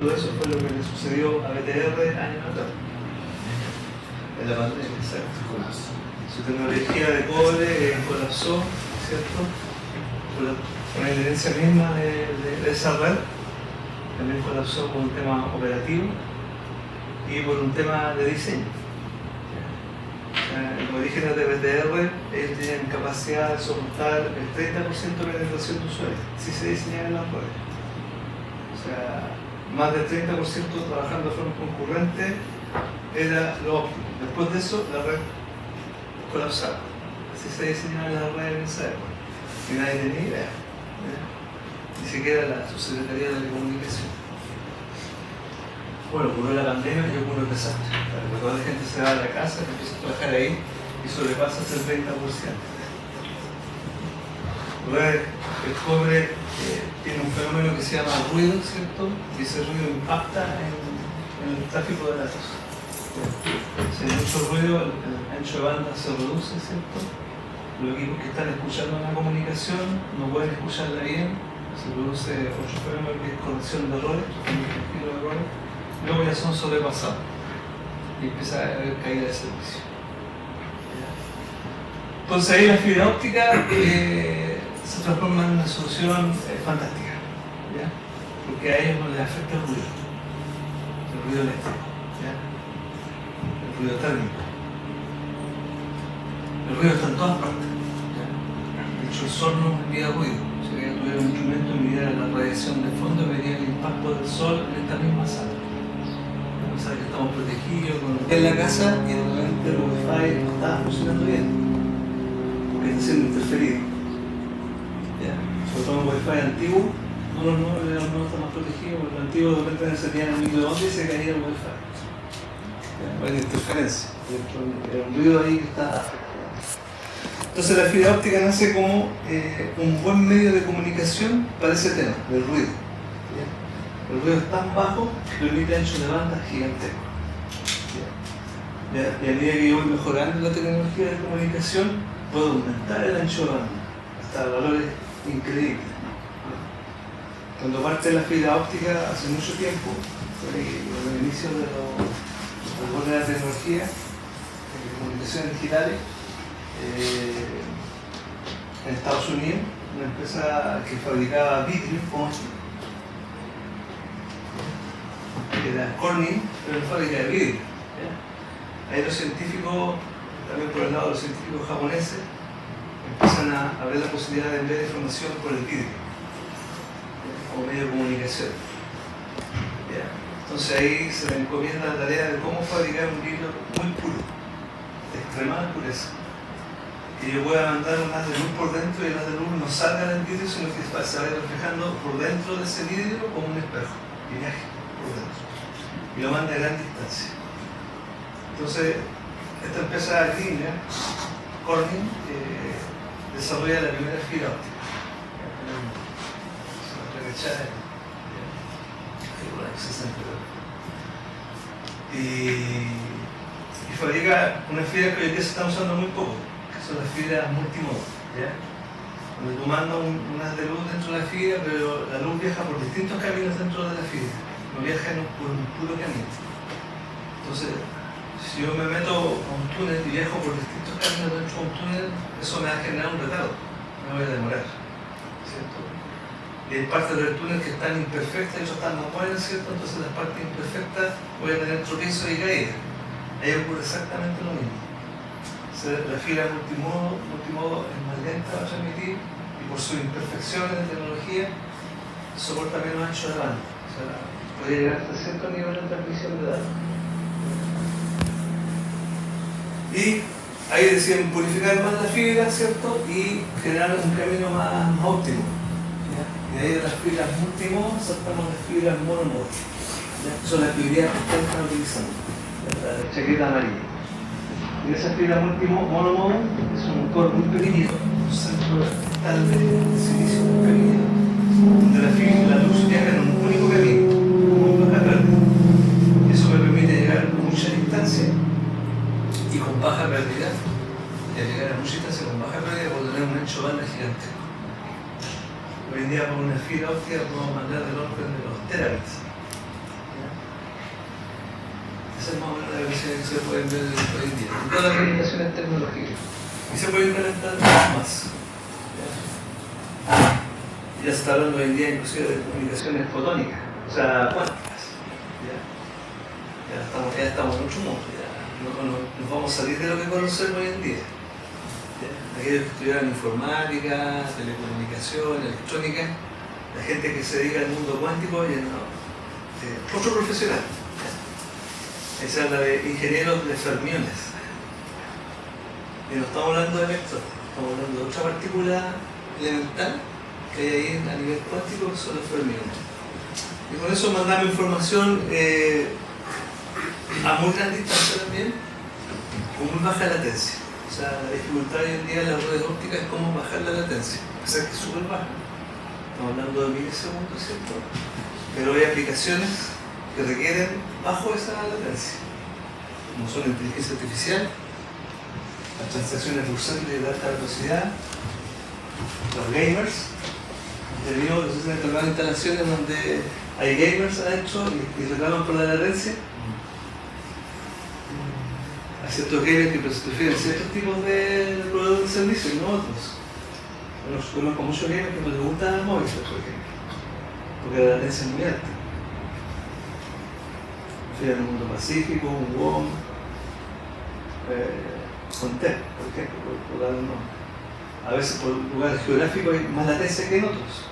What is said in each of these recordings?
Todo eso fue lo que le sucedió a BTR años atrás, en la pandemia, exacto. Su tecnología de cobre colapsó, ¿cierto? Por la evidencia misma de esa red, también colapsó por un tema operativo y por un tema de diseño. Los orígenes de BTR, ellos tienen capacidad de soportar el 30% de penetración de usuarios, si se diseñan las redes. O sea, más del 30% trabajando de forma concurrente era lo óptimo. Después de eso, la red colapsaba. Así se diseñaban las redes en esa época. Y nadie tenía idea. Ni siquiera la subsecretaría de Telecomunicación. Bueno, ocurrió la pandemia y ocurrió el desastre. Cuando toda la gente se va a la casa, empieza a trabajar ahí y sobrepasa el 30%. El cobre tiene un fenómeno que se llama ruido, ¿cierto? Y ese ruido impacta en el tráfico de datos. Si hay mucho ruido, el ancho de banda se reduce, ¿cierto? Los equipos que están escuchando una comunicación no pueden escucharla bien, se produce otro fenómeno que es corrección de errores, luego ya son sobrepasados y empieza a haber caída de servicio. Entonces ahí la fibra óptica se transforma en una solución fantástica, ¿ya? Porque a ellos no les afecta el ruido eléctrico, ¿ya? El ruido térmico. El ruido está en todas partes, ¿ya? De hecho, el sol no envía ruido. Si yo tuviera un instrumento y midiera la radiación de fondo, vería el impacto del sol en esta misma sala. O sea, que estamos protegidos en la casa y de repente el Wi-Fi no está funcionando bien, porque está siendo interferido. ¿Ya? Sobre todo un Wi-Fi antiguo, no está más protegido, porque el antiguo de repente encendían el microondas y se caía el Wi-Fi. No hay interferencia, era un ruido ahí que está. Entonces la fibra óptica nace como un buen medio de comunicación para ese tema, del ruido. ¿Ya? El ruido es tan bajo que permite anchos de banda gigantescos. Y a medida que yo voy mejorando la tecnología de comunicación, puedo aumentar el ancho de banda hasta valores increíbles. Cuando parte la fibra óptica hace mucho tiempo, en el inicio de la tecnología de comunicaciones digitales, en Estados Unidos, una empresa que fabricaba vidrio como este, que era Corning, pero en fábrica de vidrio. ¿Ya? Ahí los científicos, también por el lado de los científicos japoneses, empiezan a ver la posibilidad de enviar información por el vidrio, ¿ya? Como medio de comunicación. ¿Ya? Entonces ahí se le encomienda la tarea de cómo fabricar un vidrio muy puro, de extremada pureza. Que yo pueda mandar un haz de luz por dentro y el haz de luz no salga del vidrio, sino que se vaya reflejando por dentro de ese vidrio como un espejo, y viaje por dentro. Y lo manda a gran distancia. Entonces, esta empresa gringa, Corning, desarrolla la primera fibra óptica. Y fabrica una fibra que hoy día se está usando muy poco, que son las fibras multimodo, ¿ya? Donde tú mandas un haz de luz dentro de la fibra, pero la luz viaja por distintos caminos dentro de la fibra, no viaja por un puro camino. Entonces, si yo me meto a un túnel y viajo por distintos caminos dentro de un túnel, eso me va a generar un retardo, me voy a demorar, ¿cierto? Y hay partes del túnel que están imperfectas y otras están más buenas, ¿cierto? Entonces las partes imperfectas voy a tener tropiezos y caídas. Ahí ocurre exactamente lo mismo. O sea, la fibra multimodo es más lenta a transmitir y por sus imperfecciones de tecnología soporta menos ancho de banda. O sea, puede llegar hasta cierto nivel de transmisión de datos. Y ahí deciden purificar más la fibra, ¿cierto? Y generar un camino más óptimo. ¿Ya? Y de ahí de las fibras multimodo saltamos las fibras monomodo. Son las que hoy día están utilizando. La chaqueta amarilla. Y esa fibra monomodo es un core muy pequeñito, un centro tal de silicio muy pequeño, donde la luz viaja en un único camino, muy baja pérdida. Eso me permite llegar a mucha distancia y con baja pérdida, y al llegar a mucha distancia con baja pérdida puedo tener un ancho de banda gigantesco. Hoy en día con una fibra óptica podemos mandar del orden de los terabits. Esa es más o menos la visión que se pueden ver hoy en día. Todas las comunicaciones tecnológicas. Y se puede implementar más. Ya se está hablando hoy en día inclusive de comunicaciones fotónicas, o sea, cuánticas. Ya estamos en otro mundo, ya nos vamos a salir de lo que conocemos hoy en día. Aquellos que estudiaron informática, telecomunicación, electrónica, la gente que se dedica al mundo cuántico, ya no, otro profesional. Ahí se habla de ingenieros de fermiones. Y no estamos hablando de electrones, estamos hablando de otra partícula elemental que hay ahí a nivel cuántico, que son los fermiones. Y con eso mandamos información a muy gran distancia también, con muy baja latencia. O sea, la dificultad hoy en día en las redes ópticas es cómo bajar la latencia. O sea, que es súper baja. Estamos hablando de milisegundos, ¿cierto? Pero hay aplicaciones que requieren bajo esa latencia, como son la inteligencia artificial, las transacciones bursátiles de alta velocidad, los gamers. He tenido instalaciones donde hay gamers adentro y reclaman por la latencia. Hay ciertos gamers que prefieren ciertos tipos de proveedores de servicios y no otros. Bueno, conozco muchos gamers que no les gusta Movistar, por ejemplo, porque la latencia es muy alta. Prefieren un mundo pacífico, un WOM, Contel, por ejemplo, por dar un nombre. A veces por lugares geográficos hay más latencia que en otros.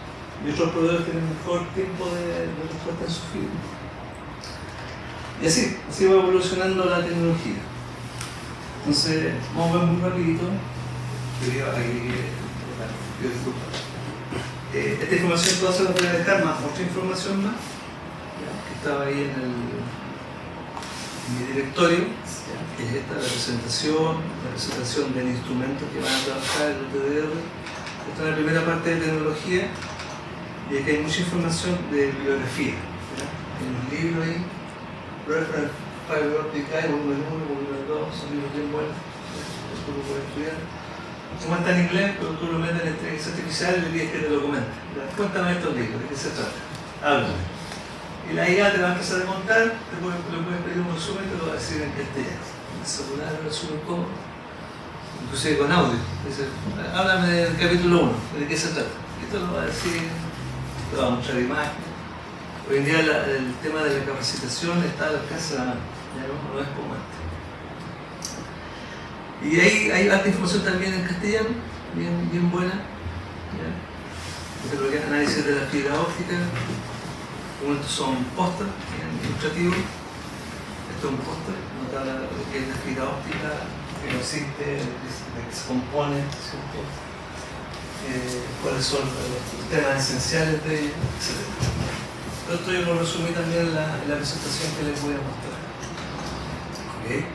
Y otros proveedores tienen mejor tiempo de respuesta en su fibra. Y así va evolucionando la tecnología. Entonces, vamos a ver muy rapidito. Esta información toda se la voy a dejar más, otra información más, que estaba ahí en mi directorio, que es esta, la presentación del instrumento que van a trabajar el UTDR. Esta es la primera parte de tecnología. Y aquí hay mucha información de bibliografía. Hay un libro ahí, Reference Fiber Optic Eye, volumen 1, volumen 2, son libros bien buenos, esto lo puedes estudiar. Como está en inglés, pero tú lo metes en inteligencia artificial y le pides que te lo comente. Cuéntame estos libros, ¿de qué se trata? Háblame. Y la IA te va a empezar a contar, le puedes pedir un resumen y te lo va a decir en castellano. En el celular, el resumen cómodo, inclusive con audio. Dice, háblame del capítulo 1, ¿de qué se trata? Y esto lo va a decir. Te va a mostrar imágenes. Hoy en día el tema de la capacitación está al alcance de la mano, ya no es como antes. Y ahí hay harta información también en castellano, bien buena. Lo que es análisis de la fibra óptica, como estos son póster, ilustrativos. Esto es un póster, nota lo que es la fibra óptica, que consiste, de que se compone, ¿cierto? Cuáles son los temas esenciales de ella, etc. Todo esto yo lo resumí también en la presentación que les voy a mostrar. ¿Okay?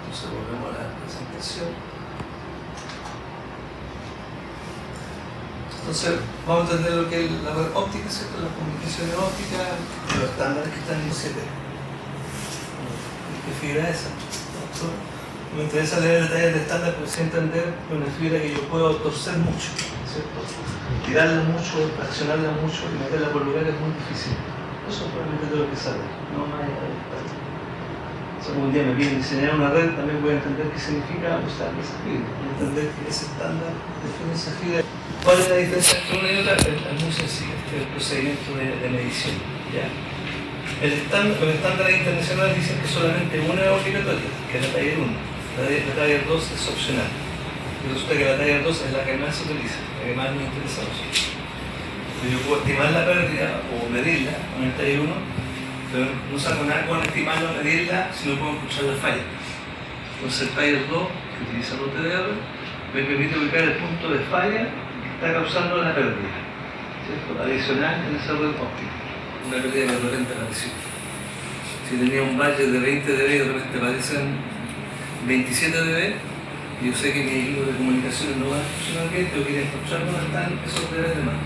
Entonces volvemos a la presentación. Entonces vamos a entender lo que es la red óptica, ¿cierto? Las comunicaciones ópticas, los estándares que están en los 7. ¿Qué fibra es esa? Me interesa leer detalles de estándar, pero sin entender que una fibra que yo puedo torcer mucho, ¿cierto? Tirarla mucho, fraccionarla mucho y meterla por lugares es muy difícil. Eso es probablemente de lo que sale, no más allá de estándar. Si algún día me piden diseñar una red, también voy a entender qué significa usar esa fibra, voy a entender que ese estándar define esa fibra. ¿Cuál es la diferencia entre una y otra? Es muy sencillo, es el procedimiento de medición. ¿Ya? Los estándares internacionales dicen que solamente una es obligatoria, que es la taller 1. La taller 2 es opcional. Y resulta que la taller 2 es la que más se utiliza, la que más nos interesa a nosotros. Entonces yo puedo estimar la pérdida o medirla con el taller 1, pero no saco nada con estimarla o medirla si no puedo encontrar la falla. Entonces el taller 2, que utiliza el UTDR, me permite ubicar el punto de falla que está causando la pérdida, ¿cierto? Adicional en esa red óptica. Una pérdida que de repente apareció. Si tenía un budget de 20 dB y de repente aparecen 27 dB, y yo sé que mi equipo de comunicaciones no va a funcionar bien, tengo que ir a encontrar dónde están esos dB de más.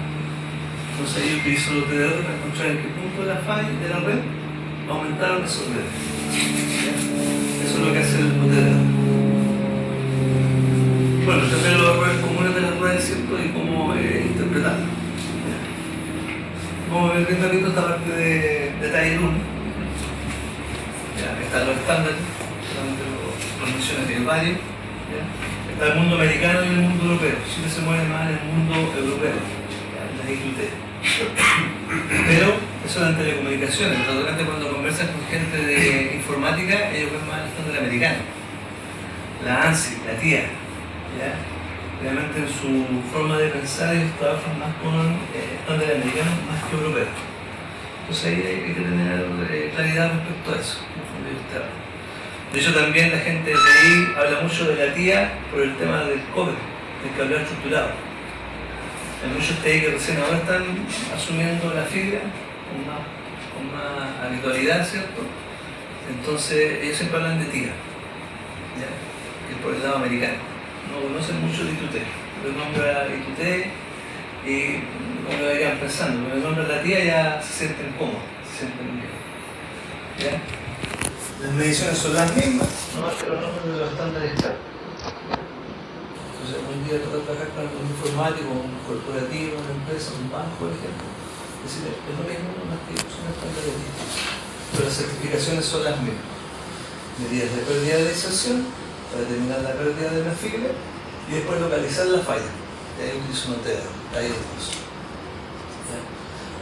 Entonces ahí yo utilizo los UTDR para encontrar en qué punto de la falla de la red aumentaron esos dB. Eso es lo que hace el UTDR. Bueno, también los errores comunes de las redes, ¿cierto? Y cómo interpretarlo. Vamos a ver bien rapidito esta parte de taller 1. Ya, están los estándares, solamente los mencionan bien varios. ¿Ya? Está el mundo americano y el mundo europeo. Chile se mueve más en el mundo europeo, ¿ya? En la IQT. Pero eso es en telecomunicaciones. Por lo tanto, cuando conversan con gente de informática, ellos ven más el estándar americano. La ANSI, la TIA. ¿Ya? Realmente en su forma de pensar ellos trabajan más con estándares americanos más que europeos. Entonces ahí hay que tener claridad respecto a eso. De hecho también la gente de ahí habla mucho de la TIA por el tema del cobre, del cableado estructurado. Hay muchos TI que recién ahora están asumiendo la fibra con más habitualidad, ¿cierto? Entonces ellos siempre hablan de TIA, ¿ya? Que es por el lado americano. No conocen mucho de IQT, pero nombra IQT y como lo irían pensando, cuando nombra la TIA ya se sienten cómodos, se sienten bien. ¿Ya? Las mediciones son las mismas, no más que los nombres de los estándares claros. Entonces, un día toca trabajar con un informático, un corporativo, una empresa, un banco, por ejemplo. Es decir, es lo mismo, no más que son estándares distintos. Pero las certificaciones son las mismas. Medidas de pérdida de inserción, para determinar la pérdida de la fibra, y después localizar la falla. Y ahí utilizo un TEDA, ahí dos.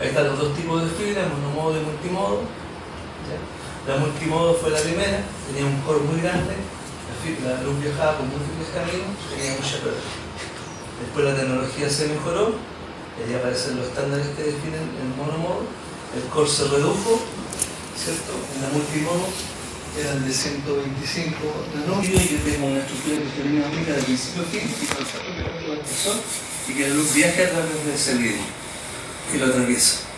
Ahí están los dos tipos de fibra, monomodo y multimodo. ¿Ya? La multimodo fue la primera, tenía un core muy grande, la luz viajaba por múltiples caminos, tenía mucha pérdida. Después la tecnología se mejoró, y ahí aparecen los estándares que definen el monomodo, el core se redujo, ¿cierto? En la multimodo eran de 125 nanómetros, y que tenemos una estructura cristalina de principio a fin, y que la luz viaje a través de ese vidrio, que lo atraviesa,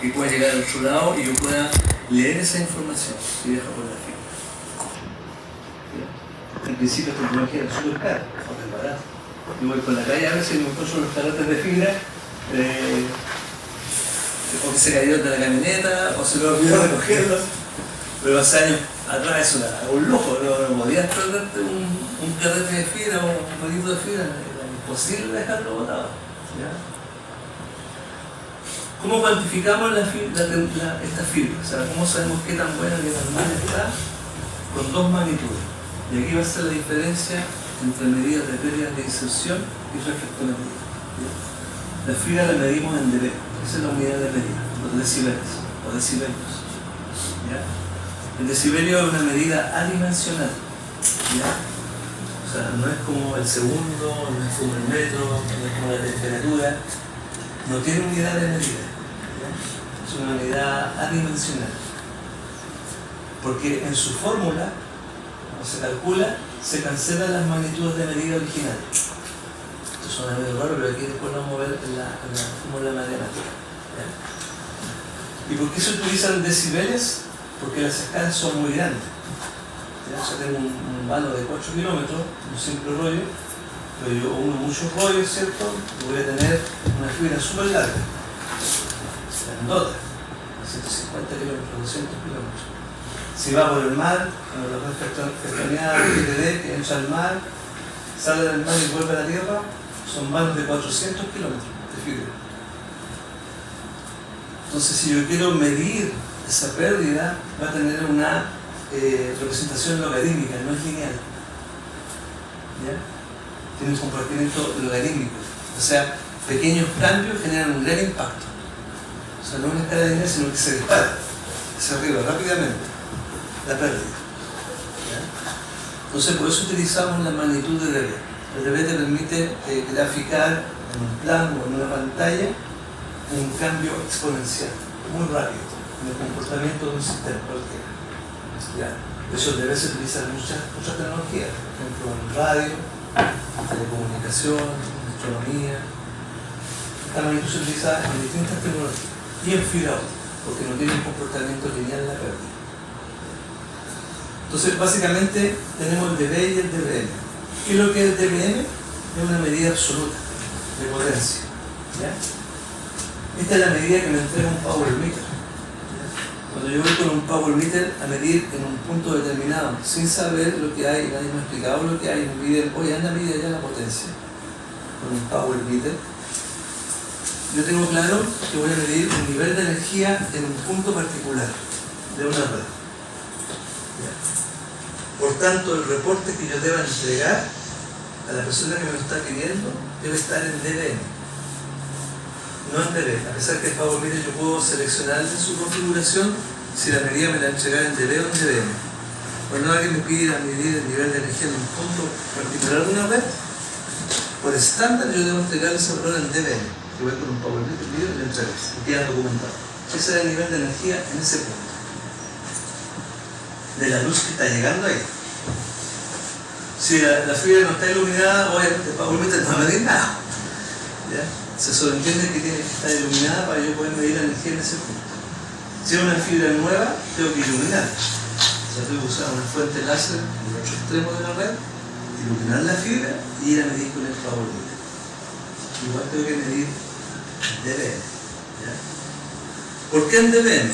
y pueda llegar al otro lado y yo pueda leer esa información si viaja por la fibra. En principio esta tecnología era súper cara, súper barata. Yo voy por la calle a veces y me encuentro los carotes de fibra, o que se cayeron de la camioneta, o se me olvidó recogerlos. Pero hace años atrás eso era un lujo, no podías perderte un carrete de fibra o un poquito de fibra, era imposible dejarlo botado. ¿Ya? ¿Cómo cuantificamos esta fibra? O sea, ¿cómo sabemos qué tan buena, qué tan mala está? Con dos magnitudes. Y aquí va a ser la diferencia entre medidas de pérdidas de inserción y reflectometría. La fibra la medimos en dB, esa es la unidad de medida, los decibeles o decibelios. ¿Ya? El decibelio es una medida adimensional. ¿Ya? O sea, no es como el segundo, no es como el metro, no es como la temperatura, no tiene unidad de medida. ¿Ya? Es una unidad adimensional. Porque en su fórmula, cuando se calcula, se cancelan las magnitudes de medida originales. Esto suena medio raro, pero aquí después lo vamos a ver en la fórmula matemática. ¿Ya? ¿Y por qué se utilizan decibeles? Porque las escalas son muy grandes. ¿Ya? O sea, tengo un vano de 4 kilómetros, un simple rollo, pero yo uno muchos rollos, ¿cierto? Y voy a tener una fibra súper larga, grandota, 150 kilómetros, 200 kilómetros. Si va por el mar, cuando las dos extremidades que entra al mar, sale del mar y vuelve a la tierra, son vanos de 400 kilómetros de fibra. Entonces, si yo quiero medir esa pérdida, va a tener una representación logarítmica, no es lineal. ¿Ya? Tiene un comportamiento logarítmico. O sea, pequeños cambios generan un gran impacto. O sea, no es una escala lineal, sino que se dispara hacia arriba rápidamente la pérdida. ¿Ya? Entonces, por eso utilizamos la magnitud de dB. El dB te permite graficar en un plano o en una pantalla un cambio exponencial, muy rápido, en el comportamiento de un sistema cualquiera. ¿Ya? De hecho, el dB se utiliza en muchas tecnologías, por ejemplo, en radio, telecomunicación, astronomía. Esta magnitud se utiliza en distintas tecnologías y en fibra óptica, porque no tiene un comportamiento lineal la pérdida. Entonces, básicamente, tenemos el dB y el dBm. ¿Qué es lo que es el dBm? Es una medida absoluta de potencia. ¿Ya? Esta es la medida que me entrega un power meter. Cuando yo voy con un power meter a medir en un punto determinado, sin saber lo que hay, nadie me ha explicado lo que hay, me piden, oye, anda a medir allá la potencia. Con un power meter, yo tengo claro que voy a medir el nivel de energía en un punto particular de una red. Por tanto, el reporte que yo deba entregar a la persona que me lo está pidiendo debe estar en dBm, no en dB. A pesar que el PowerMeter yo puedo seleccionar en su configuración si la medida me la entrega en dB o en dBm. Cuando alguien me pide medir el nivel de energía en un punto particular de una red, por estándar yo debo entregar ese valor en dBm. Yo voy con un PowerMeter y le entrego y queda documentado. Ese es el nivel de energía en ese punto, de la luz que está llegando ahí. Si la fibra no está iluminada, obviamente el PowerMeter no va a medir nada. ¿Ya? Se sobreentiende que tiene que estar iluminada para yo poder medir la energía en ese punto. Si es una fibra nueva, tengo que iluminar. O sea, tengo que usar una fuente láser en el otro extremo de la red, iluminar la fibra y ir a medir con el PowerMeter. Igual tengo que medir dBm. ¿Ya? ¿Por qué en dBm?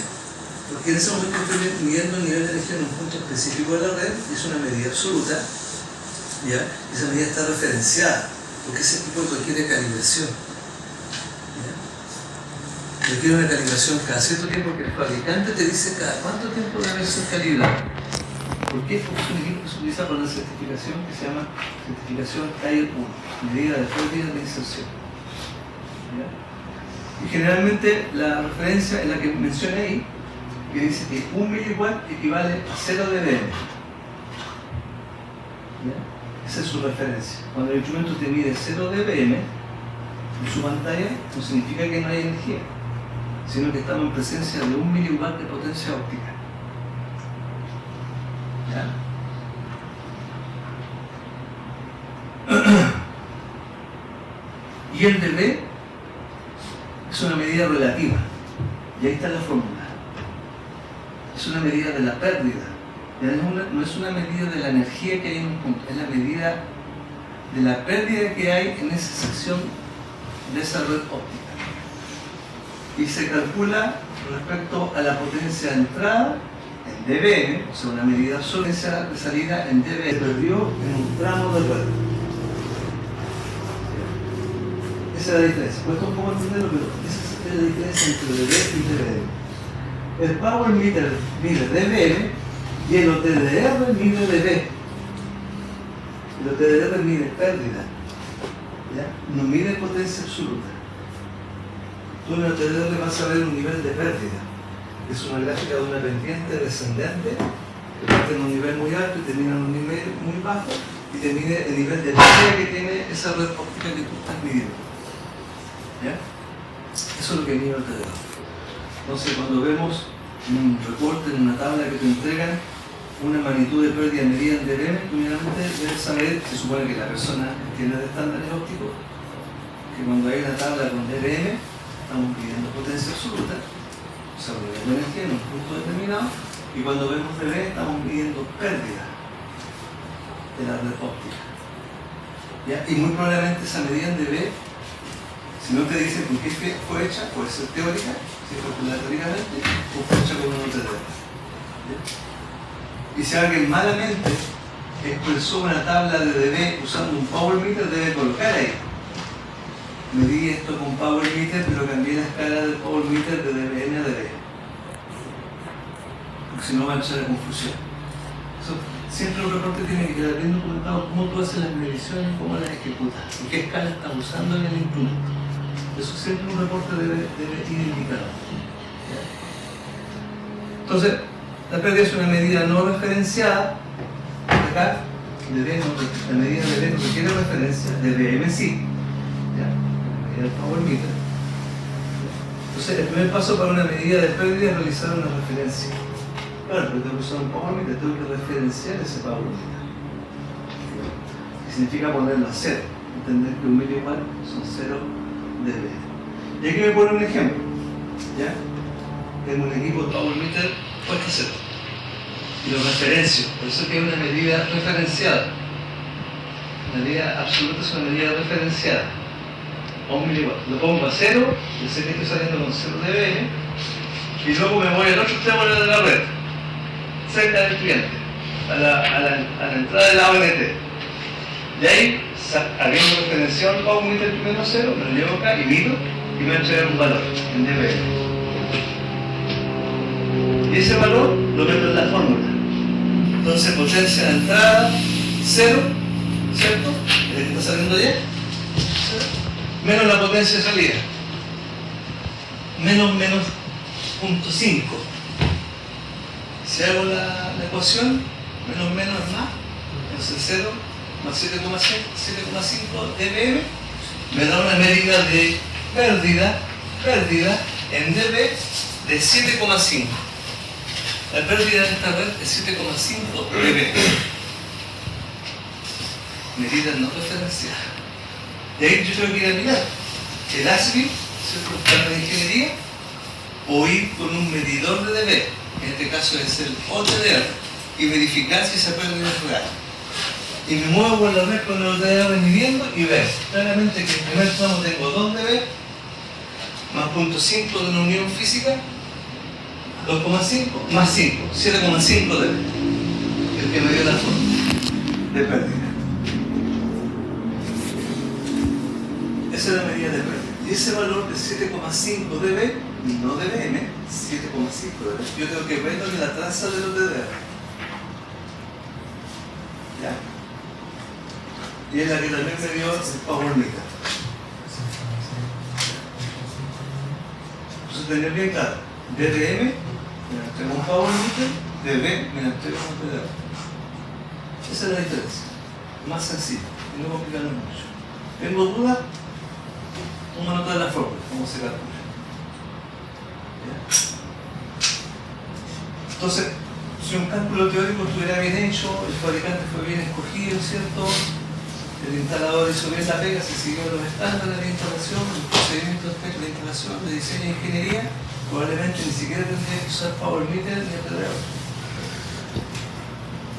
Porque en ese momento estoy midiendo el nivel de energía en un punto específico de la red y es una medida absoluta. ¿Ya? Esa medida está referenciada, porque ese equipo requiere calibración. ¿Ya? Requiere una calibración cada cierto tiempo, porque el fabricante te dice cada cuánto tiempo debe ser calibrado. ¿Por qué? Porque es un equipo que se utiliza para una certificación que se llama certificación Tier 1, medida de pérdida de inserción. ¿Ya? Y generalmente la referencia es la que mencioné ahí, que dice que 1 miliwatt equivale a 0 dBm. ¿Ya? Esa es su referencia. Cuando el instrumento te mide 0 dBm en su pantalla, no significa que no hay energía, sino que estamos en presencia de 1 miliwatt de potencia óptica. ¿Ya? Y el dB es una medida relativa, y ahí está la fórmula. Es una medida de la pérdida. No es una medida de la energía que hay en un punto, es la medida de la pérdida que hay en esa sección de esa red óptica. Y se calcula respecto a la potencia de entrada en dBm, o sea, una medida absoluta de salida en dBm. Se perdió en un tramo de red. Esa es la diferencia. Cuesta un poco entenderlo, pero esa es la diferencia entre dB y dBm. El PowerMeter mide dBm y el OTDR mide dB. El OTDR mide pérdida, ¿ya? No mide potencia absoluta. Tú en el OTDR vas a ver un nivel de pérdida. Es una gráfica de una pendiente descendente que parte en un nivel muy alto y termina en un nivel muy bajo y te mide el nivel de pérdida que tiene esa red óptica que tú estás midiendo. ¿Ya? Eso es lo que mide el OTDR. Entonces, cuando vemos un reporte en una tabla que te entregan una magnitud de pérdida medida en dBm, generalmente debes saber, se supone que la persona entiende de estándares ópticos, que cuando hay una tabla con dBm, estamos midiendo potencia absoluta, o sea, midiendo energía en un punto determinado, y cuando vemos dB, estamos midiendo pérdida de la red óptica. ¿Ya? Y muy probablemente esa medida en dB, si no te dicen con qué fue hecha, puede ser teórica, si es calculada teóricamente, o fue hecha con un OTDR. Y si alguien malamente expresó una tabla de dB usando un PowerMeter, debe colocar ahí. Medí esto con PowerMeter, pero cambié la escala del PowerMeter de dBm a dB. Porque si no va a echar a confusión. Eso, siempre un reporte tiene que quedar bien documentado cómo tú haces las mediciones, cómo las ejecutas, en qué escala estás usando en el instrumento. Eso siempre un reporte debe ir indicado. Entonces, la pérdida es una medida no referenciada. Acá, la medida de dB no requiere referencia, dBm sí. ¿Ya? La medida del PowerMeter. Entonces, el primer paso para una medida de pérdida es realizar una referencia. Claro, pero tengo que usar un PowerMeter, tengo que referenciar ese PowerMeter. Que significa ponerlo a cero. Entender que 1 miliwatt son 0 dB. Y aquí me pone un ejemplo. ¿Ya? Tengo un equipo PowerMeter puesto a cero. Y lo referencio. Por eso que es una medida referenciada. La medida absoluta es una medida referenciada. A 1 miliwatt. Lo pongo a 0, yo sé que estoy saliendo con 0 dB, y luego me voy al otro extremo de la red, cerca del cliente, a la entrada de la ONT. Y ahí, habiendo referenciado el PowerMeter primero a 0, me lo llevo acá y mido y me va a entregar un valor en dB. Y ese valor lo meto en la fórmula. Entonces potencia de entrada 0, ¿cierto? ¿El que está saliendo ya? 0. Menos la potencia de salida. Menos 0.5. Si hago la ecuación, menos es más. Entonces 0 más 7,5 dBm me da una medida de pérdida en dB de 7,5. La pérdida de esta red es 7,5 dB. Medida no referencial. De ahí yo tengo que ir a mirar el ASBIS, ¿cierto? Para la ingeniería, o ir con un medidor de dB, en este caso es el OTDR, y verificar si esa pérdida es real. Y me muevo por la red con el OTDR midiendo y veo claramente que en el primer tramo tengo 2 dB más 0.5 de una unión física, 2,5 más 5, 7,5 dB, el que me dio la forma de pérdida. Esa es la medida de pérdida. Y ese valor de 7,5 dB, no dBm, 7,5 dB, yo tengo que verlo en la traza de los DDR. ¿Ya? Y es la que también me dio el power meter. Entonces tener bien claro, dBm me entrega un power meter, dB me entrega un DDR. Esa es la diferencia. Más sencillo, y no complicarlo mucho. ¿Tengo dudas? Toma nota de la fórmula, cómo se calcula. ¿Ya? Entonces, si un cálculo teórico estuviera bien hecho, el fabricante fue bien escogido, ¿cierto? El instalador hizo bien la pega, se siguió los estándares de instalación, los procedimientos de instalación, de diseño e ingeniería, probablemente ni siquiera tendría que usar power meter ni OTDR.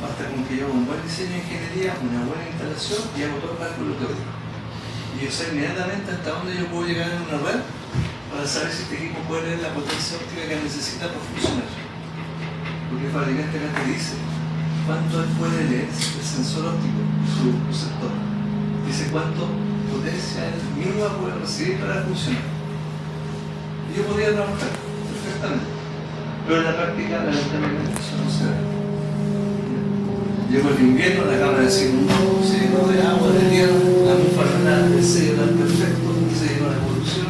Basta con que yo haga un buen diseño de ingeniería, una buena instalación y hago todo el cálculo teórico. Y yo sé inmediatamente hasta dónde yo puedo llegar en una red para saber si este equipo puede leer la potencia óptica que necesita para funcionar. Porque el fabricante acá te dice cuánto él puede leer el sensor óptico, su receptor. Dice cuánto potencia él mínima puede recibir para funcionar. Y yo podría trabajar perfectamente. Pero en la práctica, lamentablemente, eso no se ve. Llegó el invierno, la cámara se inundó, se llenó de agua, de tierra, la mufarrana, el sello tan perfecto, se llenó de evolución.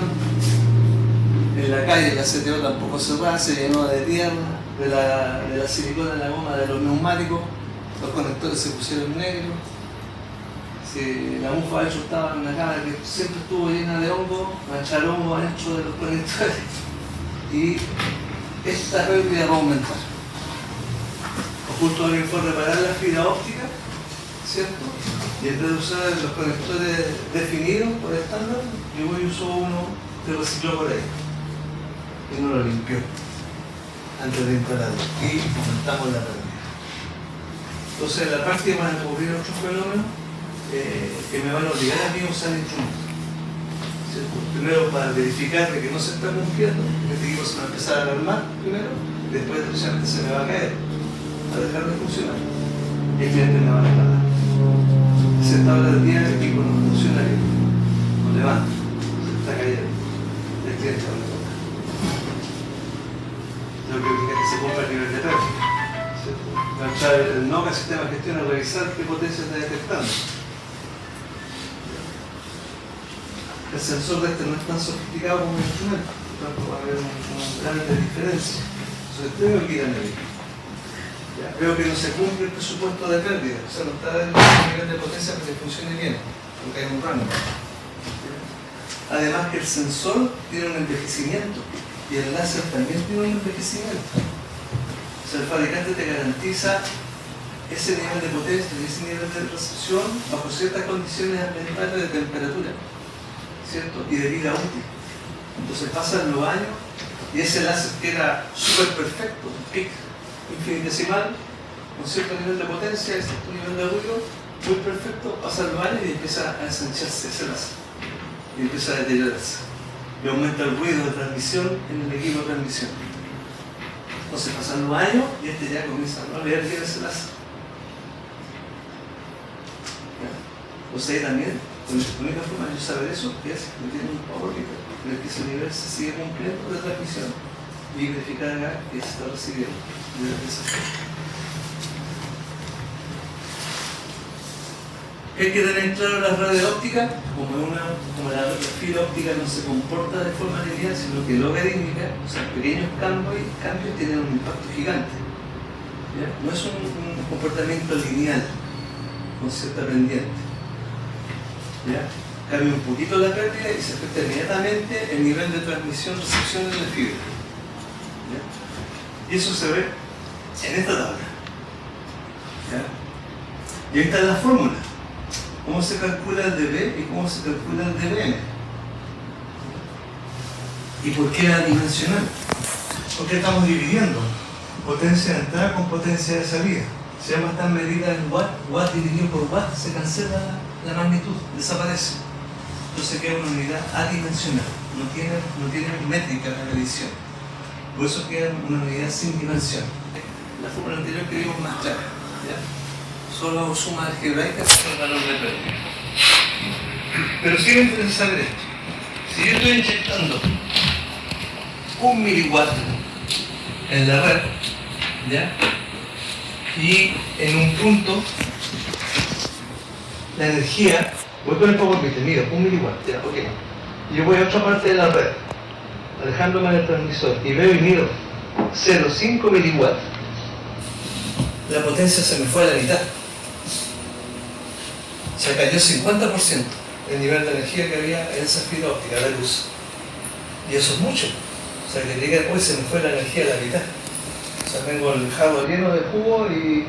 En la calle la CTO tampoco se va, se llenó de tierra, de la silicona en la goma de los neumáticos, los conectores se pusieron negros. Si la mufa de hecho estaba en una cámara que siempre estuvo llena de hongo, manchar hongo adentro de los conectores. Y esta pérdida va a aumentar. Justo alguien fue a reparar la fibra óptica, ¿cierto? Y en vez de usar los conectores definidos por estándar, yo voy y uso uno que recicló por ahí. Y no lo limpió antes de instalarlo. Y aumentamos la pérdida. Entonces, en la práctica van a ocurrir otros fenómenos que me van a obligar a mí a usar instrumentos. ¿Cierto? Primero, para verificar de que no se está cumpliendo, este equipo se va a empezar a alarmar primero, después precisamente se me va a caer. A dejar de funcionar y el cliente me va a instalar. Se tabla del día el equipo no funciona bien, no levanta, se está cayendo, el cliente va a tocar. Lo que implica que se cumpla el nivel de práctica. Enganchar el NOCA, el sistema de gestión, a revisar qué potencia está detectando. El sensor de este no es tan sofisticado como el instrumento, por tanto va a haber un gran diferencia. Entonces tengo que ir a medir. Veo que no se cumple el presupuesto de pérdida, o sea, no está en el nivel de potencia para que funcione bien, porque hay un rango. Además que el sensor tiene un envejecimiento y el láser también tiene un envejecimiento. O sea, el fabricante te garantiza ese nivel de potencia y ese nivel de recepción bajo ciertas condiciones ambientales de temperatura, ¿cierto? Y de vida útil. Entonces pasan los años y ese láser que era súper perfecto, un PIC infinitesimal, con cierto nivel de potencia y cierto nivel de ruido, muy perfecto, pasan los años y empieza a ensancharse ese láser y empieza a deteriorarse y aumenta el ruido de transmisión en el equipo de transmisión. Entonces pasan los años y este ya comienza a no leer bien ese láser. Entonces ahí también, con la única forma de yo saber eso es que tiene un power meter. pero que ese nivel se sigue cumpliendo de transmisión y verificar acá que se está recibiendo de esa forma. ¿Qué hay que tener claro en las redes ópticas? Como la fibra óptica no se comporta de forma lineal, sino que logarítmica, o sea, pequeños cambios tienen un impacto gigante. ¿Ya? No es un comportamiento lineal con cierta pendiente. ¿Ya? Cambia un poquito la pérdida y se afecta inmediatamente el nivel de transmisión-recepción de la fibra. ¿Ya? Y eso se ve en esta tabla. ¿Ya? Y ahí está la fórmula. Cómo se calcula el dB y cómo se calcula el dBm. ¿Y por qué adimensional? Porque estamos dividiendo potencia de entrada con potencia de salida. Si ambas están medidas en watt dividido por watt, se cancela la magnitud, desaparece. Entonces queda una unidad adimensional, no tiene métrica de medición. Por eso queda una unidad sin dimensión. La fórmula anterior que vimos más clara, ¿ya? Solo hago suma algebraica para el valor de pérdida. Pero sí me interesa saber esto. Si yo estoy inyectando 1 miliwatt en la red, ¿ya? Y en un punto la energía, voy con el power meter, mira, 1 miliwatt, ya, ok. Y yo voy a otra parte de la red, alejándome del transmisor, y veo y miro 0,5 miliwatt, la potencia se me fue a la mitad. Se cayó 50% el nivel de energía que había en esa fibra óptica, la luz. Y eso es mucho. O sea, que llegué después se me fue la energía a la mitad. O sea, tengo el jarro lleno de jugo y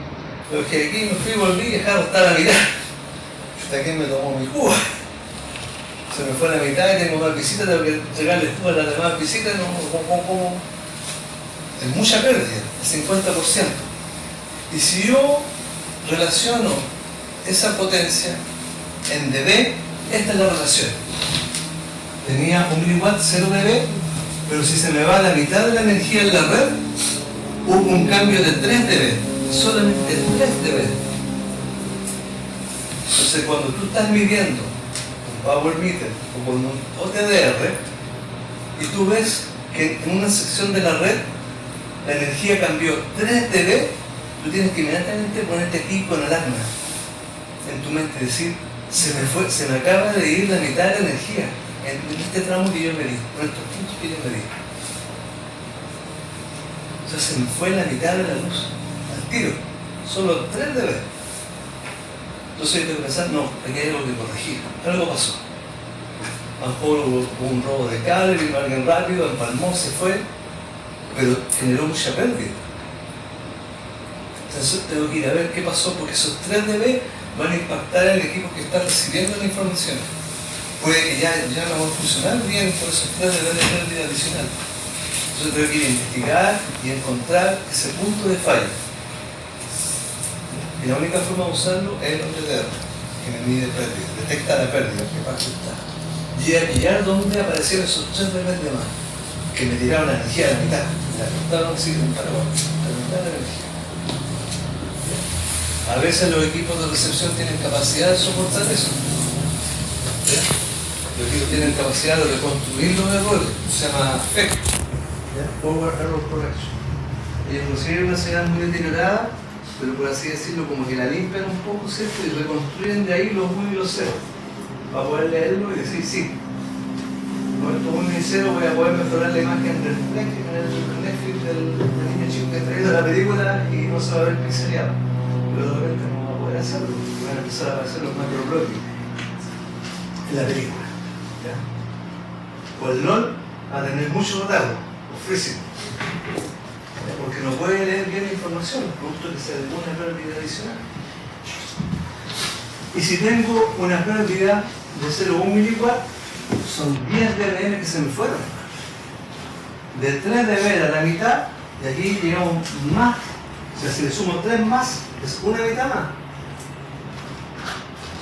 lo dejé aquí, me fui, volví y el jarro está a la mitad. Hasta aquí me tomó mi jugo. Se me fue a la mitad y tengo más visitas, tengo que llegarle jugo a las demás visitas. Es mucha pérdida, el 50%. Y si yo relaciono esa potencia en dB, esta es la relación. Tenía 1 miliwatt, 0 dB, pero si se me va la mitad de la energía en la red, hubo un cambio de 3 dB, solamente 3 dB. Entonces cuando tú estás midiendo un power meter o con un OTDR y tú ves que en una sección de la red la energía cambió 3 dB, tú tienes que inmediatamente ponerte aquí con alarma en tu mente, decir, se me acaba de ir la mitad de la energía en este tramo que yo medí, en estos puntos que yo medí. O sea, se me fue la mitad de la luz al tiro, solo 3 dB. Entonces yo tengo que pensar, no, aquí hay algo que corregir, algo pasó. A lo mejor hubo un robo de cable, vino alguien rápido, empalmó, se fue, pero generó mucha pérdida. Entonces tengo que ir a ver qué pasó, porque esos 3 dB van a impactar al equipo que está recibiendo la información. Puede que ya no va a funcionar bien por esos 3 dB de pérdida adicional. Entonces tengo que ir a investigar y encontrar ese punto de falla. Y la única forma de usarlo es el OTDR, que me mide pérdida, detecta la pérdida, que parte está. Y a pillar dónde aparecieron esos 3 dB de más, que me tiraron la energía a la mitad. La cortaron así de un paraguas, a la mitad de la energía. A veces los equipos de recepción tienen capacidad de soportar eso. ¿Ya? Los equipos tienen capacidad de reconstruir los errores, se llama FEC, Forward Error Correction. Ellos reciben una señal muy deteriorada, pero por así decirlo, como que la limpian un poco, ¿cierto? Y reconstruyen de ahí los 1 y los 0, para poder leerlo y decir, sí, con estos 1 y 0 voy a poder mejorar la imagen del Netflix del niño chico que está viendo la película y no se va a ver pixeleado. Pero de repente no va a poder hacerlo, van a empezar a aparecer los macrobloques en la película. ¿Ya? O el LOL va a tener mucho retardo, o freezing, porque no puede leer bien la información, producto que se dé una pérdida adicional. Y si tengo una pérdida de 0,1 miliwatt, son 10 dBm que se me fueron. De 3 dB a la mitad, y aquí llegamos más. O sea, si le sumo 3 más, es una mitad más.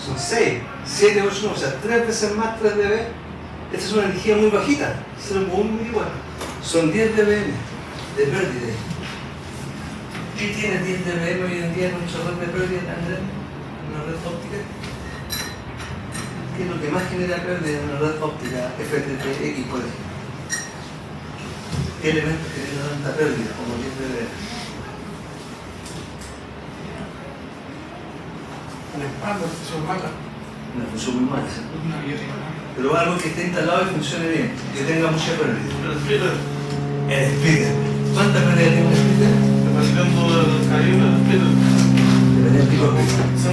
Son 6, 7, 8, 9, o sea, 3 veces más 3 dB. Esta es una energía muy bajita, 0,1 miliwatt. Son 10 dBm de pérdida. ¿Qué tiene 10 dBm hoy en día en nuestra red de pérdida tan grande? ¿Una red óptica? ¿Qué es lo que más genera pérdida en una red óptica FTTX, por ejemplo? ¿Qué elementos generan tanta pérdida como 10 dB? Un espalda, función mala. Una función muy mala, ¿cierto? Una biótica. Pero algo que esté instalado y funcione bien, que tenga mucha pérdida. El splitter. El splitter. ¿Cuánta pérdida tiene un splitter? Dependiendo del calibre del splitter. Depende del tipo de splitter. Sí.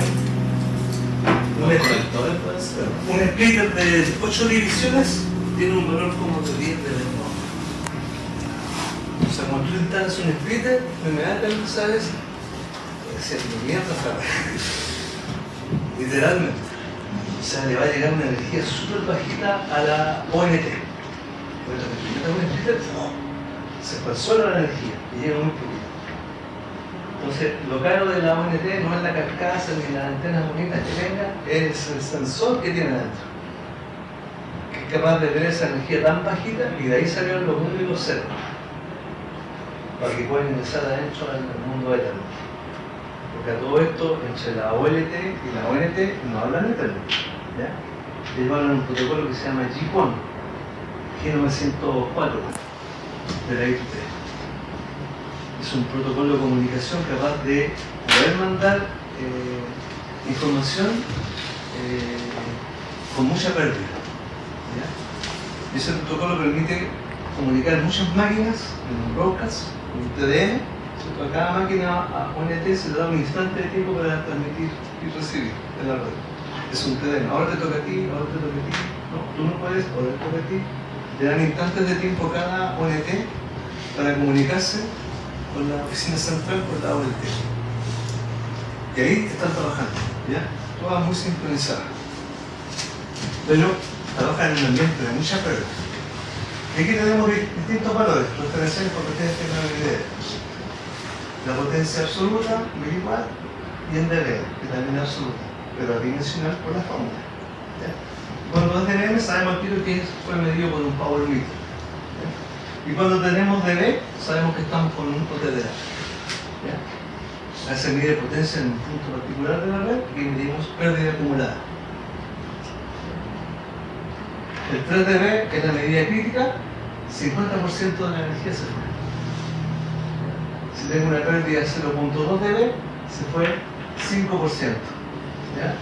Un splitter de 8 divisiones tiene un valor como de 10 dB. O sea, cuando tú instalas un splitter, inmediatamente sabes haciendo mierda, ¿sabes? Literalmente. O sea, le va a llegar una energía súper bajita a la ONT. Cuando te metes un splitter, se pasó la energía y llega muy poquito. Entonces, lo caro de la ONT no es la carcasa ni las antenas bonitas que tenga, es el sensor que tiene adentro, que es capaz de tener esa energía tan bajita y de ahí salieron los 1 y los 0, para que puedan ingresar adentro al mundo eterno. Porque a todo esto, entre la OLT y la ONT no hablan eterno, ¿ya? Ellos hablan un protocolo que se llama GPON, G904 de la ITT. Es un protocolo de comunicación capaz de poder mandar información con mucha pérdida, ¿ya? Y ese protocolo permite comunicar muchas máquinas en un broadcast, en un TDM, ¿cierto? A cada máquina a ONT se le da un instante de tiempo para transmitir y recibir de la red. Es un TDM, ahora te toca a ti, ahora te toca a ti, no, tú no puedes, ahora te toca a ti. Le dan instantes de tiempo a cada ONT para comunicarse con la oficina central, con la OLT. Y ahí están trabajando, ¿ya? Todas muy sincronizadas. Pero trabajan en un ambiente de mucha pérdida. Y aquí tenemos distintos valores referenciales para que ustedes tengan una idea. La potencia absoluta, miliwatt, y en dB, que también es absoluta, pero adimensional por la fórmula. Cuando es dB sabemos al tiro que fue medido por un power meter. Y cuando tenemos dB, sabemos que estamos con un OTDA. Se mide potencia en un punto particular de la red y medimos pérdida acumulada. El 3 dB, que es la medida crítica, 50% de la energía se fue. Si tengo una pérdida de 0.2 dB, se fue 5%. ¿Ya?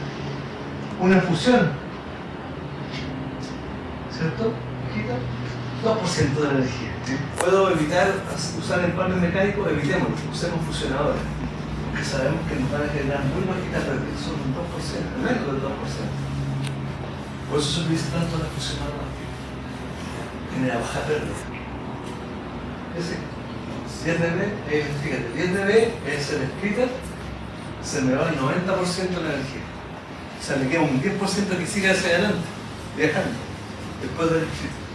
Una fusión, ¿cierto? 2% de la energía. ¿Sí? Puedo evitar usar empaques mecánicos, evitémoslo, usemos fusionadores, porque sabemos que nos van a generar muy bajitas pérdidas, son un 2%, menos del 2%. Por eso se utiliza tanto la fusionadora, genera baja pérdida. Ese 10 dB, fíjate, 10 dB es el splitter, se me va el 90% de la energía. O sea, me queda un 10% que sigue hacia adelante, viajando, después del splitter.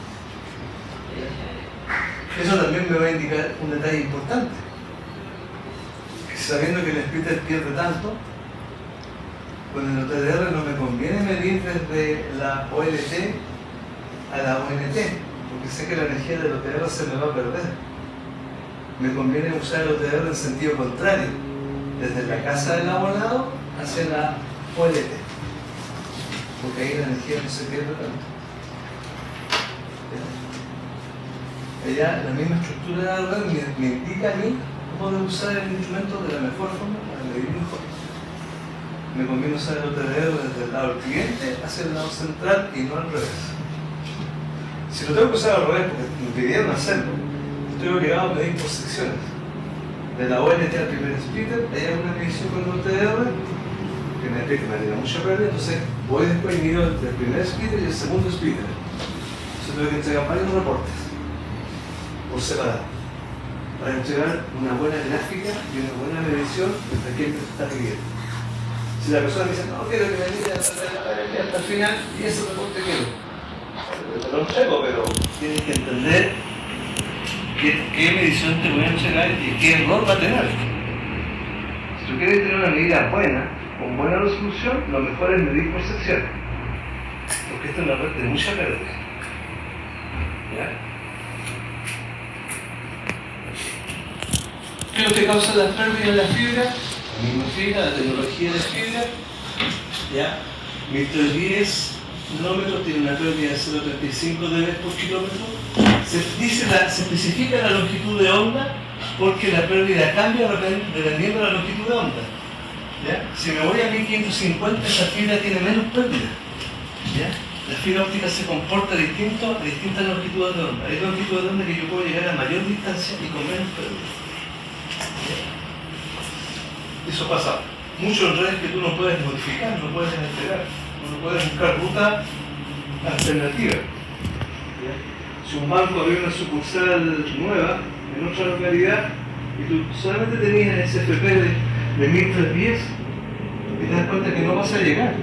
Eso también me va a indicar un detalle importante. Que sabiendo que el splitter pierde tanto, con el OTDR no me conviene medir desde la OLT a la ONT, porque sé que la energía del OTDR se me va a perder. Me conviene usar el OTDR en sentido contrario, desde la casa del abonado hacia la OLT, porque ahí la energía no se pierde tanto. Ella, la misma estructura de la red me indica a mí cómo debo usar el instrumento de la mejor forma para medir mejor. Me conviene usar el OTDR desde el lado del cliente hacia el lado central y no al revés. Si lo tengo que usar al revés porque me pidieron hacerlo, estoy obligado a medir por secciones. De la OLT al primer splitter, hay una medición con el OTDR que me da mucha pérdida, entonces voy después y mido el primer splitter y el segundo splitter. Entonces tengo que entregar varios reportes por separado, para entregar una buena gráfica y una buena medición de qué me está pidiendo. Si la persona me dice, no quiero que me mire hasta el final y ese reporte quiero, te lo entrego, pero tienes que entender qué medición te voy a entregar y qué error va a tener. Si tú quieres tener una medida buena, con buena resolución, lo mejor es medir por sección, porque esta es una red de mucha pérdida. ¿Ya? ¿Qué es lo que causa la pérdida de la fibra? La misma fibra, la tecnología de la fibra. ¿Ya? 1310 nanómetros tiene una pérdida de 0,35 dB por kilómetro. Se especifica la longitud de onda porque la pérdida cambia dependiendo de la longitud de onda. ¿Ya? Si me voy a 1550, esa fibra tiene menos pérdida. ¿Ya? La fibra óptica se comporta distinto a distintas longitudes de onda. Hay longitudes de onda que yo puedo llegar a mayor distancia y con menos pérdida. ¿Ya? Eso pasa mucho en redes que tú no puedes modificar, no puedes alterar, no puedes buscar ruta alternativa. ¿Ya? Si un banco abrió una sucursal nueva en otra localidad y tú solamente tenías SFP de 1310 y te das cuenta que no vas a llegar.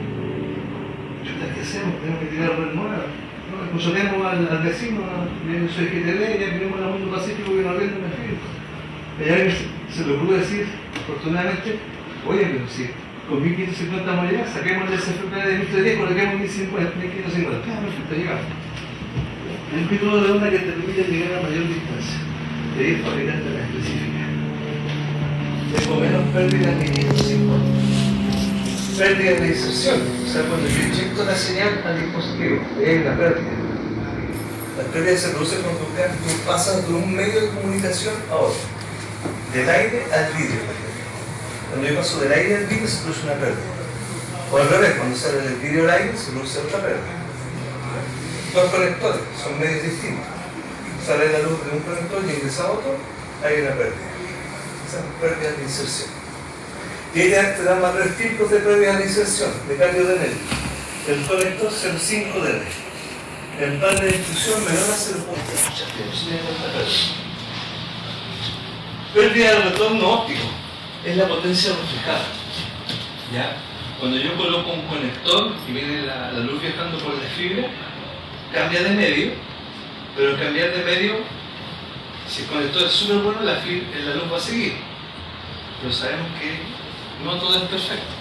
¿Qué hacemos? Tenemos que tirar red nueva. No, escucharemos al vecino, yo soy GTV, ya tenemos el mundo pacífico que nos arrienda una fibra. Y alguien se le ocurre decir, afortunadamente, oye, pero si con 1550 vamos a llegar, saquemos el SFP de 1310, coloquemos 1550. Claro, perfecto, llegamos. El longitud de onda que te permite llegar a mayor distancia. De ahí el fabricante la específica. Tengo menos pérdidas que 1550. Pérdida de inserción, o sea, cuando yo inyecto la señal al dispositivo, es la pérdida. La pérdida se produce cuando tú pasas de un medio de comunicación a otro, del aire al vídeo. Cuando yo paso del aire al vídeo se produce una pérdida. O al revés, cuando sale del vídeo al aire se produce otra pérdida. Dos conectores, son medios distintos. Sale la luz de un conector y ingresa a otro, hay una pérdida. Esas pérdidas de inserción. Y ella te da más de 3 tipos de pérdidas de inserción, de cambio de medio. El conector 0,5 dB. El par de difusión menor a 0,8. Pérdida de retorno óptico es la potencia reflejada. ¿Ya? Cuando yo coloco un conector y viene la luz viajando por la fibra, cambia de medio, pero al cambiar de medio, si el conector es súper bueno, la luz va a seguir. Pero sabemos que no todo es perfecto.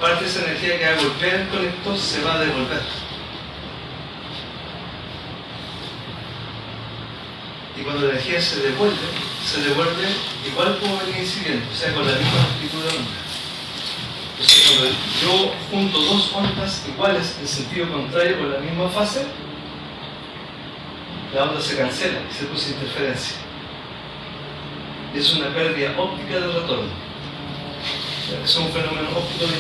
Parte de esa energía que va a golpear el conector se va a devolver. Y cuando la energía se devuelve igual como venía incidiendo, o sea, con la misma amplitud de onda. Entonces, cuando yo junto dos ondas iguales en sentido contrario con la misma fase, la onda se cancela y se produce interferencia. Es una pérdida óptica de retorno. Es un fenómeno óptico de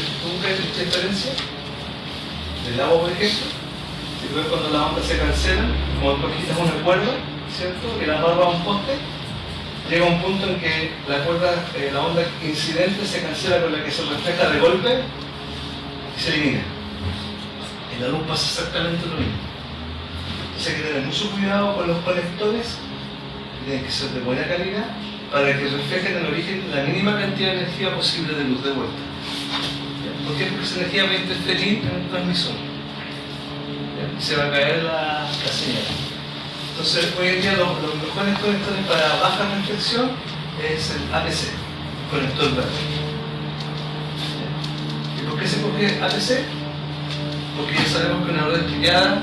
interferencia del agua, por ejemplo. Y luego cuando las ondas se cancelan, como tú quitas una cuerda, ¿cierto? Que la amarra a un poste, llega un punto en que la onda incidente se cancela con la que se refleja de golpe y se elimina. En la luz pasa exactamente lo mismo. Entonces hay que tener mucho cuidado con los conectores, tienen que ser de buena calidad, para que reflejen en origen la mínima cantidad de energía posible de luz de vuelta. ¿Por qué? Porque esa energía va a interferir en el transmisor. Se va a caer la señal. Entonces, hoy en día los mejores conectores para baja reflexión es el APC, conector verde. ¿Y por qué se coge APC? Porque ya sabemos que una red pillada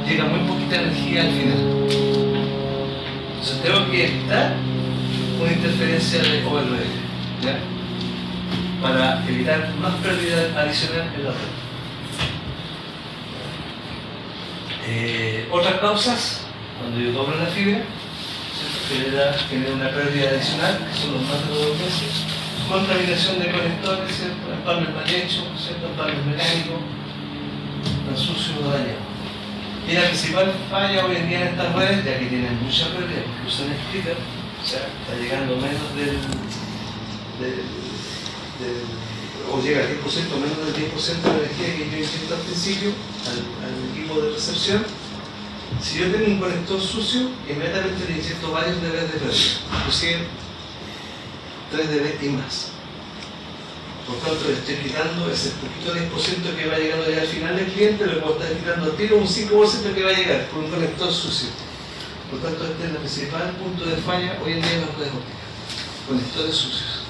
llega muy poquita energía al final. Entonces tengo que evitar una interferencia de ORL, ¿ya? Para evitar más pérdida adicional en la red. Otras causas, cuando yo doblo la fibra, genera una pérdida adicional, que son los más de 2 meses, contaminación de conectores, ¿cierto? Empalmes mal hechos, ¿cierto? Empalmes mecánicos, tan sucios o dañados. Y la principal falla hoy en día en estas redes, ya que tienen mucha pérdida, porque usan splitter, o sea, está llegando menos o llega al 10%, menos del 10% de la energía que yo inyecto al principio al equipo de recepción. Si yo tengo un conector sucio, inmediatamente le inyecto varios dB de pérdida, inclusive 3 dB y más. Por tanto, le estoy quitando ese poquito 10% que va llegando ya al final del cliente, le puedo estar quitando al tiro un 5% que va a llegar por un conector sucio. Por tanto, este es el principal punto de falla hoy en día en las redes ópticas, conectores sucios.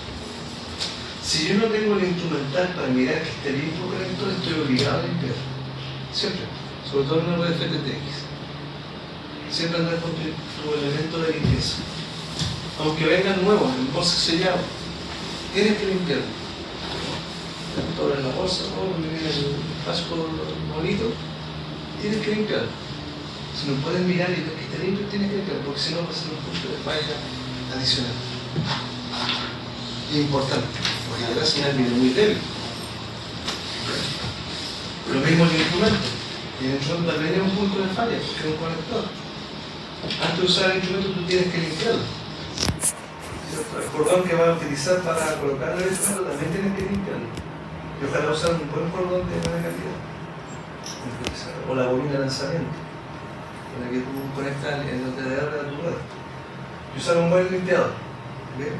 Si yo no tengo el instrumental para mirar que esté limpio el conector, estoy obligado a limpiar. Siempre, sobre todo en una red FTTX. Siempre andar con tu elemento de limpieza. Aunque vengan nuevos, en bolsas sellados, tienes que limpiarlo. todo en la bolsa, todo donde viene el frasco bonito, tienes que limpiarlo. Si no puedes mirar y ver que está limpio, tienes que limpiarlo, porque si no va a ser un punto de falla adicional. Y es importante, porque la señal viene muy débil. Lo mismo el instrumento. Y el instrumento también es un punto de falla, porque es un conector. Antes de usar el instrumento tú tienes que limpiarlo. El cordón que vas a utilizar para colocar el instrumento también tienes que limpiarlo. Y ojalá usar un buen cordón de buena calidad. O la bobina de lanzamiento, en la que tú conectas el alrededor de tu rueda. Y usar un buen limpiador. ¿Bien?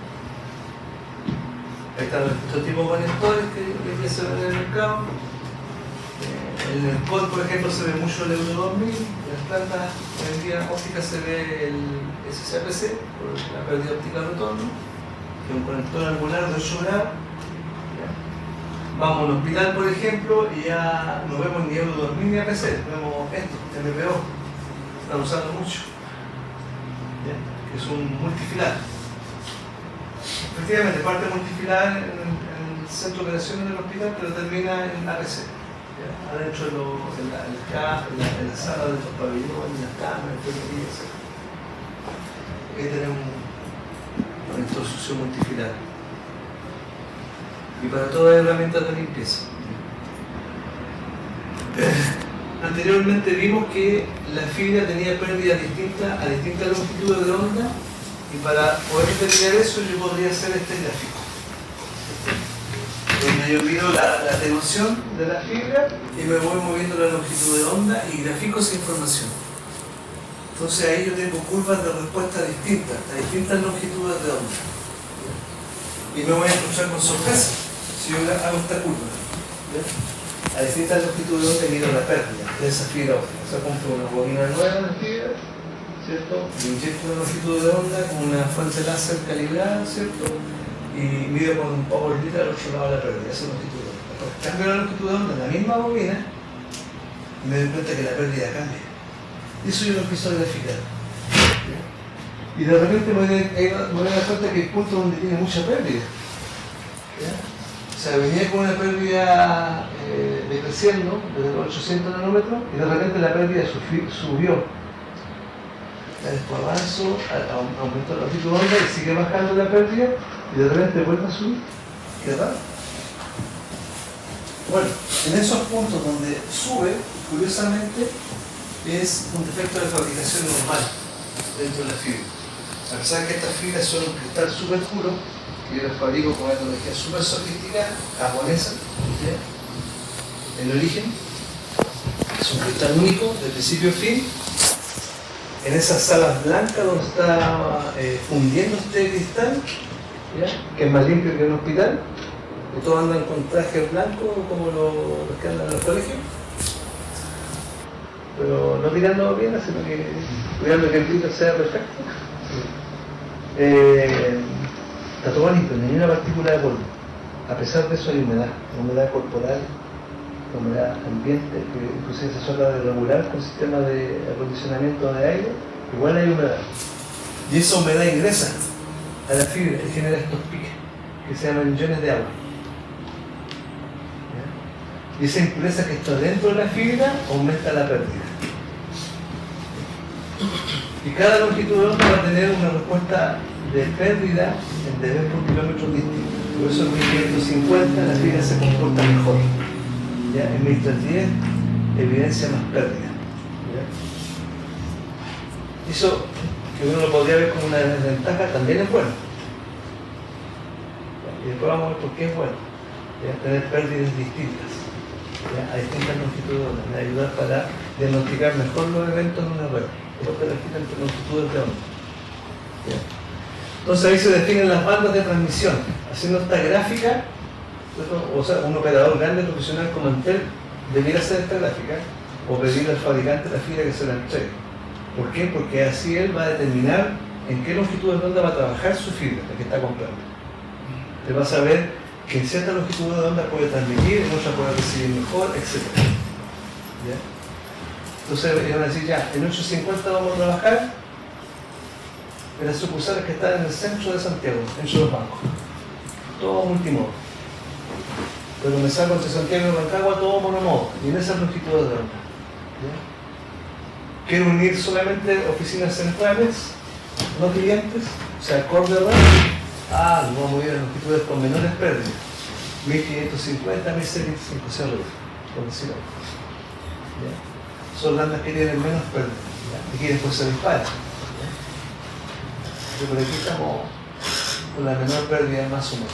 Ahí están estos tipos de conectores que se ven en el mercado. En el COD, por ejemplo, se ve mucho el Euro 2000, en las plantas de energía óptica se ve el SCPC, por la pérdida óptica de retorno, que es un conector angular de 8 grados. ¿Ya? Vamos a un hospital, por ejemplo, y ya no vemos ni Euro 2000 ni APC, vemos esto, MPO, se están usando mucho, ¿ya? Que es un multifilar. Efectivamente, parte multifilar en el centro de operaciones del hospital, pero termina en APC. Adentro en la sala de los pabellones, en las cámaras, enfermería, etc. Hay que tener una introducción multifilar. Y para todas las herramientas de limpieza. Anteriormente vimos que la fibra tenía pérdidas distintas a distintas longitudes de onda, y para poder determinar eso yo podría hacer este gráfico, donde yo mido la atenuación de la fibra y me voy moviendo la longitud de onda y grafico esa información. Entonces ahí yo tengo curvas de respuesta distintas, a distintas longitudes de onda. Y me voy a encontrar con sorpresa si yo hago esta curva. ¿Ya? A distintas longitudes de onda y mido la pérdida de esa fibra óptica. O sea, compro una bobina nueva de fibra, ¿cierto? Le inyecto una longitud de onda con una fuente láser calibrada, ¿cierto? Y mido con un power liter al otro lado de la pérdida, esa longitud de onda. Cambio la longitud de onda en la misma bobina y me doy cuenta que la pérdida cambia. Y eso yo lo empiezo a graficar. Y de repente me voy a dar cuenta que hay puntos donde tiene mucha pérdida. ¿Ya? O sea, venía con una pérdida decreciendo desde los 800 nanómetros y de repente la pérdida subió. Después avanzo, aumento la longitud de onda y sigue bajando la pérdida y de repente vuelve a subir. ¿Qué tal? Bueno, en esos puntos donde sube, curiosamente, es un defecto de fabricación normal dentro de la fibra. A pesar que estas fibras son un cristal súper puro, que yo las fabrico con una tecnología súper sofisticada, japonesa, ¿sí? En origen, es un cristal único, de principio a fin. En esas salas blancas donde está fundiendo este cristal, ¿ya? Que es más limpio que en un hospital, que todos andan con trajes blancos como los que andan en los colegios, pero no tirando bien, sino que cuidando que el vidrio sea perfecto. Está todo limpio, ni una partícula de polvo. A pesar de eso hay humedad corporal, humedad ambiente, que inclusive se suele regular con sistemas de acondicionamiento de aire, igual hay humedad. Y esa humedad ingresa a la fibra y genera estos piques, que se llaman iones de agua. ¿Ya? Y esa impureza que está dentro de la fibra aumenta la pérdida. Y cada longitud de onda va a tener una respuesta de pérdida en dB por kilómetro distinto. Por eso en 1550 la fibra se comporta mejor. ¿Ya? En 1310 evidencia más pérdida. ¿Ya? Eso, que uno lo podría ver como una desventaja, también es bueno. ¿Ya? Y después vamos a ver por qué es bueno. ¿Ya? Tener pérdidas distintas, ¿ya? A distintas longitudes de onda, me ayudar para diagnosticar mejor los eventos en una red. Esto te registran entre longitudes de onda. ¿Ya? Entonces ahí se definen las bandas de transmisión. Haciendo esta gráfica, o sea, un operador grande profesional como Entel debiera hacer esta gráfica o pedirle al fabricante la fibra que se la entregue. ¿Por qué? Porque así él va a determinar en qué longitud de onda va a trabajar su fibra, la que está comprando. Él va a saber que en cierta longitud de onda puede transmitir, en otra puede recibir mejor, etc. ¿Ya? Entonces ellos van a decir, ya, en 850 vamos a trabajar en las sucursales que están en el centro de Santiago, entre los bancos. Todo multimodo. pero me salgo entre Santiago y Rancagua todo monomodo, y en esas longitudes de onda. Quiero unir solamente oficinas centrales, no clientes, o sea, core de red. Lo vamos a mover a longitudes con menores pérdidas. 1550, 1625, sea lo por decirlo. Son bandas que tienen menos pérdidas, y que después se disparan. Pero por aquí estamos con la menor pérdida más o menos.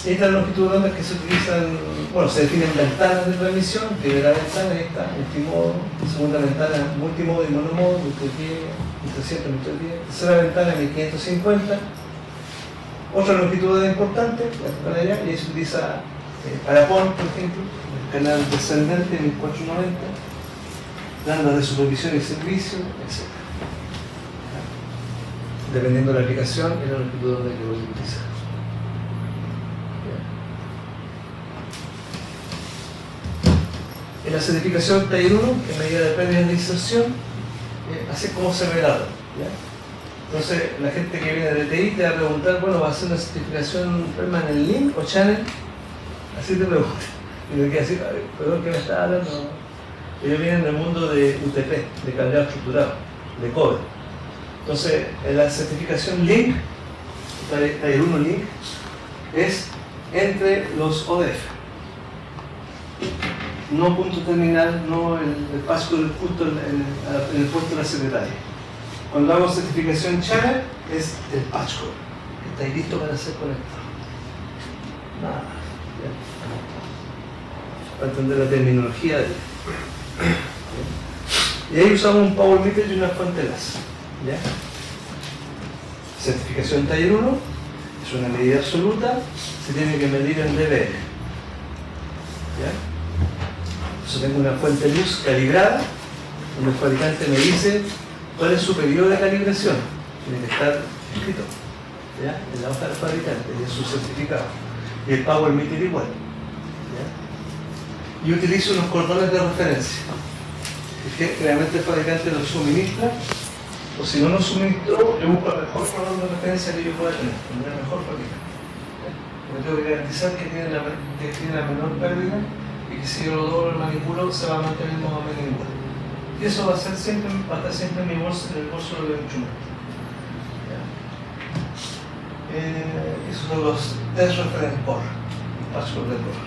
Estas longitudes de ondas que se utilizan, bueno, se definen ventanas de transmisión. Primera ventana, ahí está, multimodo. Segunda ventana, multimodo y monomodo, 1310, 1300, 1310. Tercera ventana, 1550. Otra longitud importante, para allá, y ahí se utiliza para PON, por ejemplo, el canal descendente, 1490, bandas de supervisión y servicio, etc. Dependiendo de la aplicación y la longitud de onda que voy a utilizar. En la certificación Taller 1, que medida de pérdidas de inserción, así es como se ve la red. Entonces, la gente que viene de TI te va a preguntar, bueno, ¿va a ser una certificación permanent link o channel? Así te preguntan. Y me queda decir, perdón, ¿qué me está hablando? Ellos vienen del mundo de UTP, de cableado estructurado, de cobre. Entonces, en la certificación link, Taller 1 link, es entre los ODF. No punto terminal, no el paso del punto en el puesto de la secretaria. Cuando hago certificación channel, es el patchcore, que está ahí listo para ser conectado. Nada más. Para entender la terminología de y ahí usamos un power meter y una fuente láser. ¿Ya? Certificación Taller 1 es una medida absoluta, se tiene que medir en dB. ¿Ya? Entonces tengo una fuente de luz calibrada, donde el fabricante me dice cuál es su periodo de calibración. Tiene que estar escrito, ¿ya? En la hoja del fabricante, y en su certificado. Y el power meter igual. ¿Ya? Y utilizo unos cordones de referencia. Es que realmente el fabricante los suministra, o si no los suministró, yo busco el mejor cordón de referencia que yo pueda tener, el mejor fabricante. Porque tengo que garantizar que tiene la menor pérdida y que si yo lo doblo, lo manipulo, se va a mantener más o menos igual. Y eso va a ser siempre, va a estar siempre en mi bolso, en el bolso del instrumento. Esos son los test reference core, patchcore de core.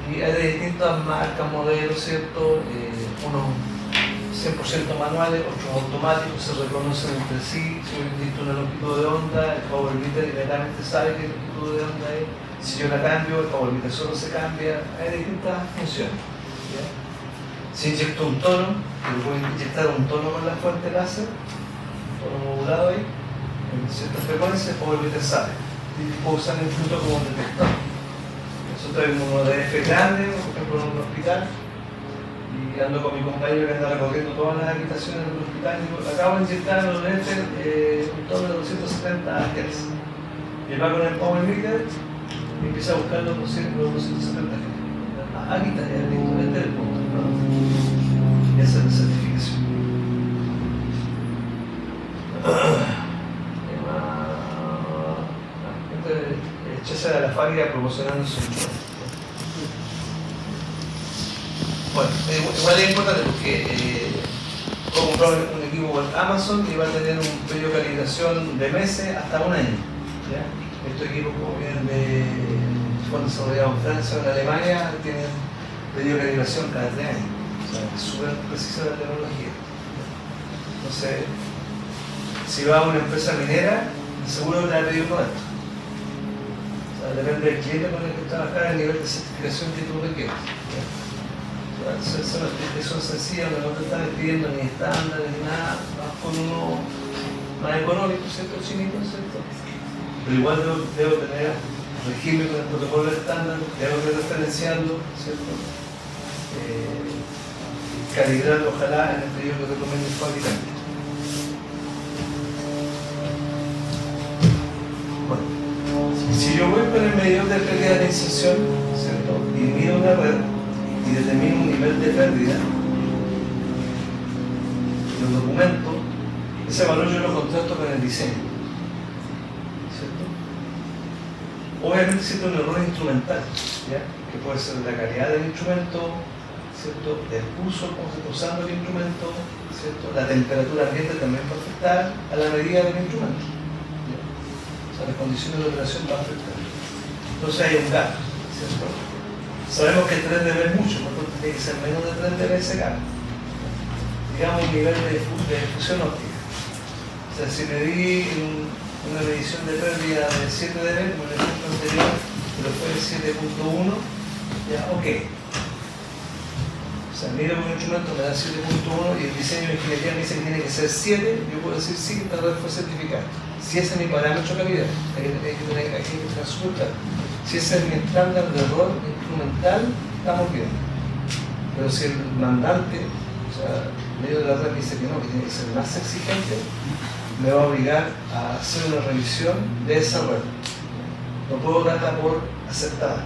Y hay de distintas marcas, modelos, ¿cierto? Unos 100% manuales, otros automáticos, se reconocen entre sí. Si yo necesito una longitud de onda, el power meter inmediatamente sabe qué longitud de onda es. Si yo la cambio, el power meter solo se cambia. Hay distintas funciones. ¿Ya? Si inyecto un tono, yo puedo inyectar un tono con la fuente láser, un tono modulado ahí, en cierta frecuencia, el power meter sabe. Y puedo usar incluso como un detector. Nosotros tenemos uno de F grande, por ejemplo, en un hospital, y ando con mi compañero que anda recorriendo todas las habitaciones del hospital y digo, acabo de inyectar en los lentes un tono de 270 Hz. Y él va con el power meter y empieza a buscar los 270 Hz. Aquí está, ya listo, este es el punto, ¿no? Y esa es la certificación. Echase a la fábrica promocionando su empresa. Bueno, igual es importante porque puedo comprar un equipo con Amazon y va a tener un periodo de calibración de meses hasta un año. ¿Ya? Estos equipos, como vienen fueron desarrollados en Francia o en Alemania, tienen periodo de calibración cada 3 años. O sea, es súper precisa la tecnología. Entonces, si va a una empresa minera, seguro que te va a pedir correcto. Depende del cliente con el que trabajar, el nivel de certificación que tú requieres. Son sencillas, no te están pidiendo ni estándares ni nada, vas con uno más económico, ¿cierto? Chinito, ¿cierto? Pero igual debo tener regirme con el protocolo estándar, tengo que referenciarlo, ¿cierto? Calibrarlo, ojalá, en el periodo que recomiende el fabricante. Si yo voy con el medidor de pérdida de inserción, ¿cierto? Y mido una red y determino un nivel de pérdida en los documentos, ese valor yo lo contrasto con el diseño. Obviamente existe un error instrumental, ¿ya? Que puede ser la calidad del instrumento, ¿cierto? El uso, cómo se está usando el instrumento, ¿cierto? La temperatura ambiente también va a afectar a la medida del instrumento, ¿ya? O sea, las condiciones de operación van a afectar. Entonces hay un gap, ¿cierto? Sabemos que el 3 dB es mucho, por lo tanto tiene que ser menos de 3 dB ese gap. Digamos un nivel de difusión óptica. O sea, si me di una medición de pérdida de 7 dB, como en el ejemplo anterior, pero fue de 7.1, ya, ok. O sea, miro un instrumento, me da 7.1 y el diseño de ingeniería me dice que tiene que ser 7, yo puedo decir sí, esta red fue certificada. Si ese es mi parámetro de calidad, hay que tener súper claro. Si ese es mi estándar de error instrumental, estamos bien. Pero si el mandante, o sea, medio de la red dice que no, que tiene que ser más exigente, me va a obligar a hacer una revisión de esa red. No puedo darla por aceptada.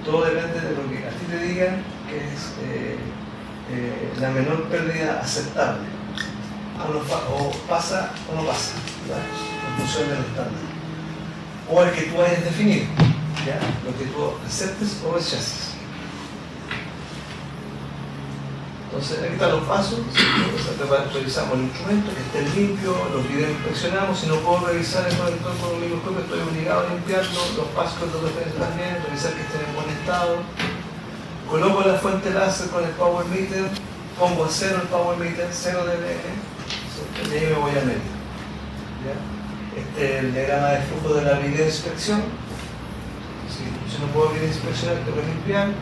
Todo depende de lo que a ti te digan que es la menor pérdida aceptable. O pasa o no pasa, ¿verdad? En función del estándar. O el que tú hayas definido, ¿ya? Lo que tú aceptes o rechaces. Entonces, aquí están los pasos, revisamos el instrumento, que esté limpio, los videos inspeccionamos, si no puedo revisar el conector con un microscopio, estoy obligado a limpiarlo, los pasos de referencia también, revisar que estén en buen estado. Coloco la fuente láser con el power meter, pongo a cero el power meter, 0 dB, y ahí me voy a medir. Este es el diagrama de flujo de la video inspección. Si no puedo video inspeccionar, tengo que limpiar.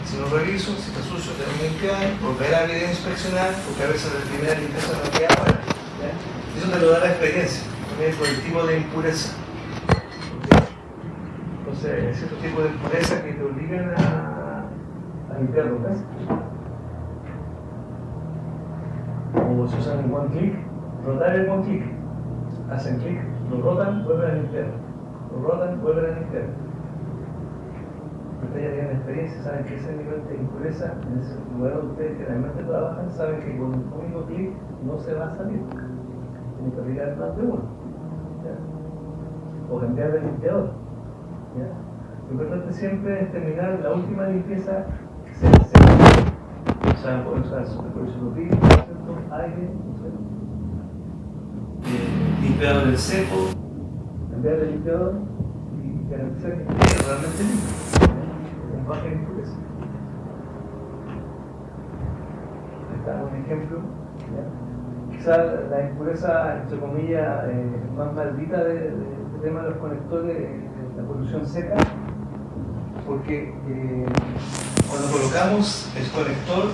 Si lo reviso, si está sucio, tengo que limpiar, volver a video inspeccionar, porque a veces la primera limpieza no queda buena. Eso te lo da la experiencia, también por el tipo de impureza. Entonces, hay ciertos tipos de impureza que te obligan a limpiarlo, ¿ves? Como se usan en one click, rotar en one click. Hacen clic, lo rotan, vuelven a limpiar. Lo rotan, vuelven a limpiar. Ustedes ya tienen experiencia, saben que ese nivel de impureza, en ese lugar donde ustedes generalmente trabajan, saben que con un único clic no se va a salir. Tienen que aplicar más de uno. ¿Ya? O cambiar de limpiador. ¿Ya? Lo importante siempre es terminar la última limpieza que se hace. O sea, pueden usar superpolisopropil, aire, limpiador del seco, cambiar de limpiador y garantizar que esté realmente limpio. Baja impureza. Ahí está un ejemplo. Quizás la impureza, entre comillas, más maldita del tema de los conectores, la polución seca, porque cuando colocamos el conector,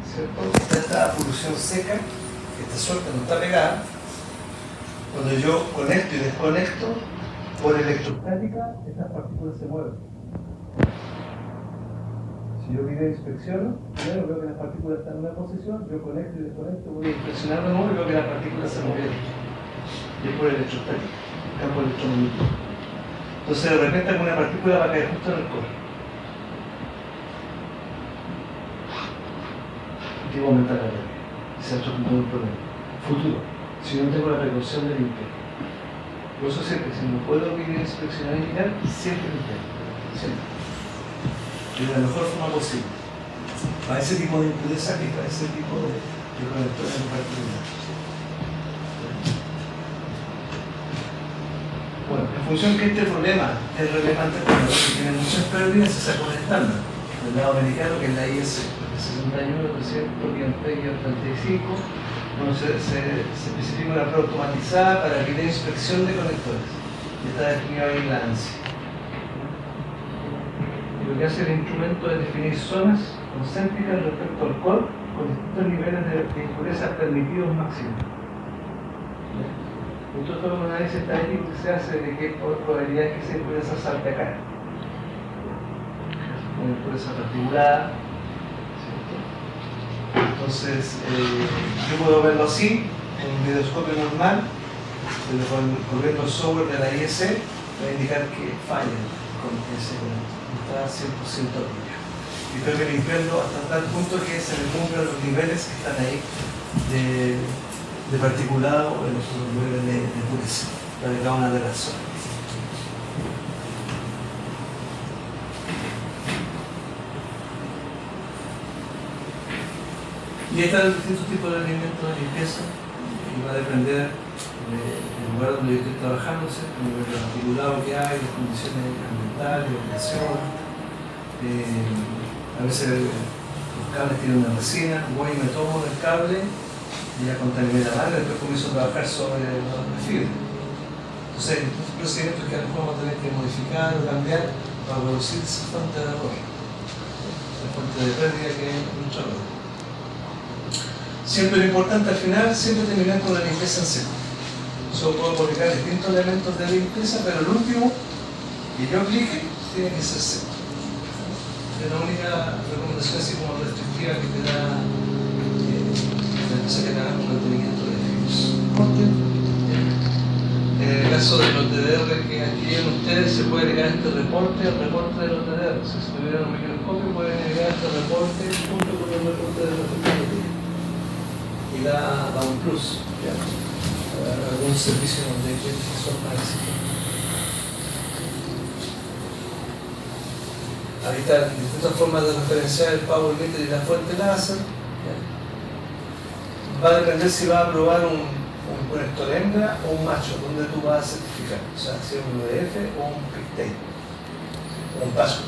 ¿cierto? Está esta polución seca, esta suerte no está pegada. Cuando yo conecto y desconecto, por electrostática, estas partículas se mueven. Si yo video inspecciono, primero veo que las partículas están en una posición, yo conecto y desconecto, voy a inspeccionar de nuevo y veo que las partículas se movieron. Y es por electrostática, campo electromagnético. Entonces de repente alguna partícula va a caer justo en el core. Y tengo que aumentar la carga. Ese es otro punto del problema. Futuro, si no tengo la precaución de limpiar. Por eso siempre, si no puedo video inspeccionar y limpiar, siempre limpiar. Siempre. De la mejor forma posible, para ese tipo de impureza y para ese tipo de conectores en particular. Bueno, en función que este problema es relevante para los que tienen muchas pérdidas, se saca un estándar del lado americano, que es la IS 61, 300, guión 35, donde se especifica una prueba automatizada para la inspección de conectores. Y está definido ahí en la ANSI. Lo que hace el instrumento es definir zonas concéntricas respecto al core con distintos niveles de impureza permitidos máximos. Esto es todo un análisis estadístico que se hace de qué probabilidad es que esa impureza salte acá. Una impureza particulada. Entonces, yo puedo verlo así, en un videoscopio normal, pero corriendo el software de la IEC, va a indicar que falla con ese conector. Está 100% limpio. Y tengo que limpiarlo hasta tal punto que se me cumplan los niveles que están ahí de particulado o de los niveles de impureza para cada una de las zonas. Y están distintos tipos de alimentos de limpieza y va a depender del lugar donde yo estoy trabajando, ¿sí? El nivel de articulado que hay, las condiciones ambientales, la presión. A veces los cables tienen una resina, voy y me tomo el cable y ya contaminé la mano y después comienzo a trabajar sobre la fibra. Entonces, estos procedimientos que a lo mejor vamos a tener que modificar o cambiar para reducir esa fuente de error, la fuente de pérdida que hay en nuestro error. Siempre lo importante al final, siempre terminar con la limpieza en seco. Yo puedo colocar distintos elementos de limpieza, pero el último que yo aplique tiene que ser seco. Es la única recomendación así como restrictiva que te da la empresa que te haga un mantenimiento de fibras. En el caso de los TDR que adquieren ustedes, se puede agregar este reporte al reporte de los TDR. Si tuvieran un microscopio, pueden agregar este reporte junto con el reporte de los TDR. Y da un plus, ¿ya? Algún servicio donde son parecidos. Ahí están distintas formas de referenciar el power meter y la fuente láser, ¿ya? Va a depender si va a probar un conector hembra o un macho, donde tú vas a certificar, o sea, si es un UDF o un PICTAPE, o un paso.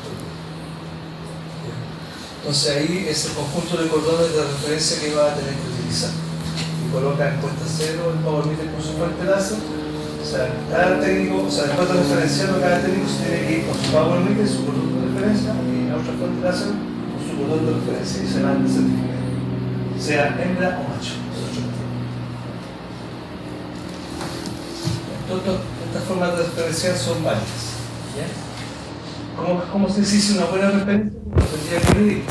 Entonces ahí es el conjunto de cordones de referencia que va a tener que utilizar. Y coloca en puesta cero el power meter con su fuente láser. O sea, cada técnico, o sea, después de referenciarlo, cada técnico se tiene que ir con su power meter, su cordón de referencia, y la otra fuente láser con su cordón de referencia, y se van a certificar. Sea hembra o macho. Todas estas formas de referenciar son válidas. ¿Ya? ¿Cómo se dice una buena referencia? Tendría que medir. O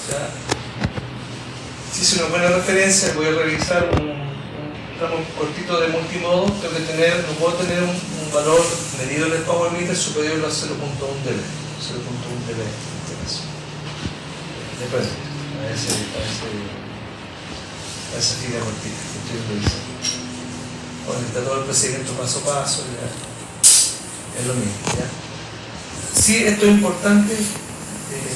sea, si hice una buena referencia, voy a revisar un tramo cortito de multimodo, no puedo tener un valor medido en el power meter superior a 0.1 dB. 0.1 dB en este caso. Depende, a esa fila cortita que estoy revisando. Bueno, está todo el procedimiento paso a paso, ya. Es lo mismo, ¿ya? Sí, esto es importante,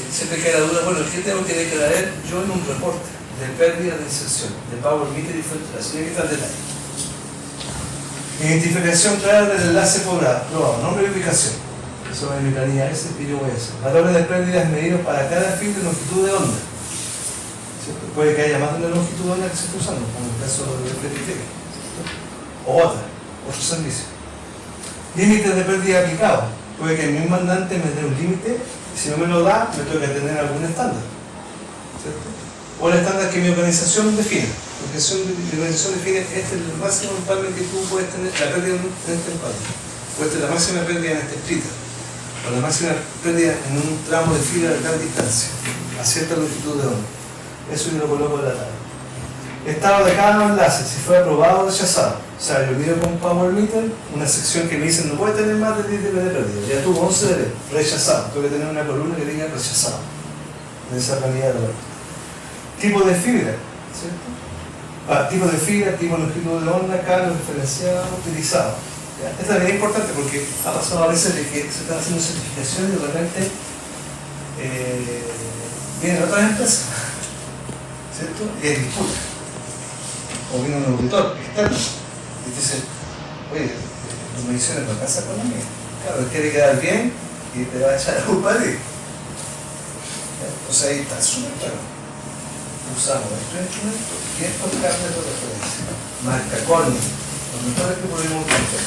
siempre queda duda, bueno, ¿qué tengo que declarar yo en un reporte de pérdida de inserción, de power meter y fuente láser? Aquí está el detalle. Identificación clara del enlace probado, nombre y ubicación. Eso es mi planilla S que yo voy a hacer. Valores de pérdidas medidos para cada fibra y longitud de onda. ¿Cierto? Puede que haya más de una longitud de onda que se está usando, como en el caso del PTT. O otro servicio. Límites de pérdida aplicados. Puede que el mismo mandante me dé un límite y si no me lo da, me tengo que tener algún estándar. ¿Cierto? O el estándar que mi organización define. Mi organización define este es el máximo empalme que tú puedes tener, la pérdida en este empalme. Puedes tener la máxima pérdida en este splitter. O la máxima pérdida en un tramo de fibra de tal distancia, a cierta longitud de onda. Eso yo lo coloco en la tabla. Estado de cada enlace, si fue aprobado o rechazado. O sea, yo mido con power meter una sección que me dice no puede tener más de 10 dB de pérdida. Ya tuvo 11 dB, rechazado. Tengo que tener una columna que diga rechazado. De esa realidad de la tipo de fibra, ¿cierto? Tipo de fibra, tipo de longitud de onda, cable referenciado, utilizado. ¿Ya? Esto es bien importante porque ha pasado a veces de que se están haciendo certificaciones y de repente vienen otras empresas, ¿cierto? Y es disputa. O viene un auditor externo y dice, oye, tus mediciones no alcanzan con la mía. Claro, quiere quedar bien y te va a echar la culpa a ti. Entonces ahí está súper claro. Usamos estos instrumentos y estos cables de referencia. Marca Corning, los mejores que podemos utilizar.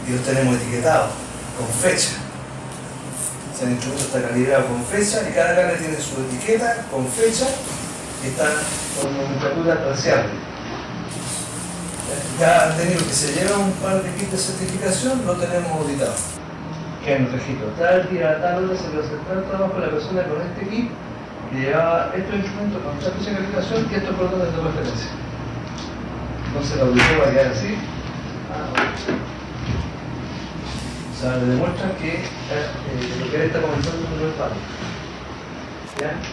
Y los tenemos etiquetados con fecha. O sea, el instrumento está calibrado con fecha y cada cable tiene su etiqueta con fecha y está con nomenclatura traciable. Cada técnico que se lleva un par de kits de certificación lo tenemos auditado. Que en el registro, tal día, tal hora se le hace tal trabajo a la persona con este kit que llevaba estos instrumentos con esta fecha de calibración y estos cordones de referencia. Entonces el auditor va a quedar así. O sea, le demuestra que lo que él está comentando no es válido.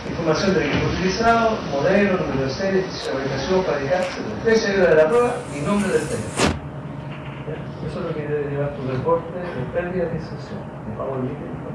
Información del equipo utilizado, modelo, número de serie, fabricación, fabricante, fecha y hora de la prueba y nombre del técnico. ¿Ya? Eso es lo que debe llevar tu reporte de pérdida de sensación, de power meeting.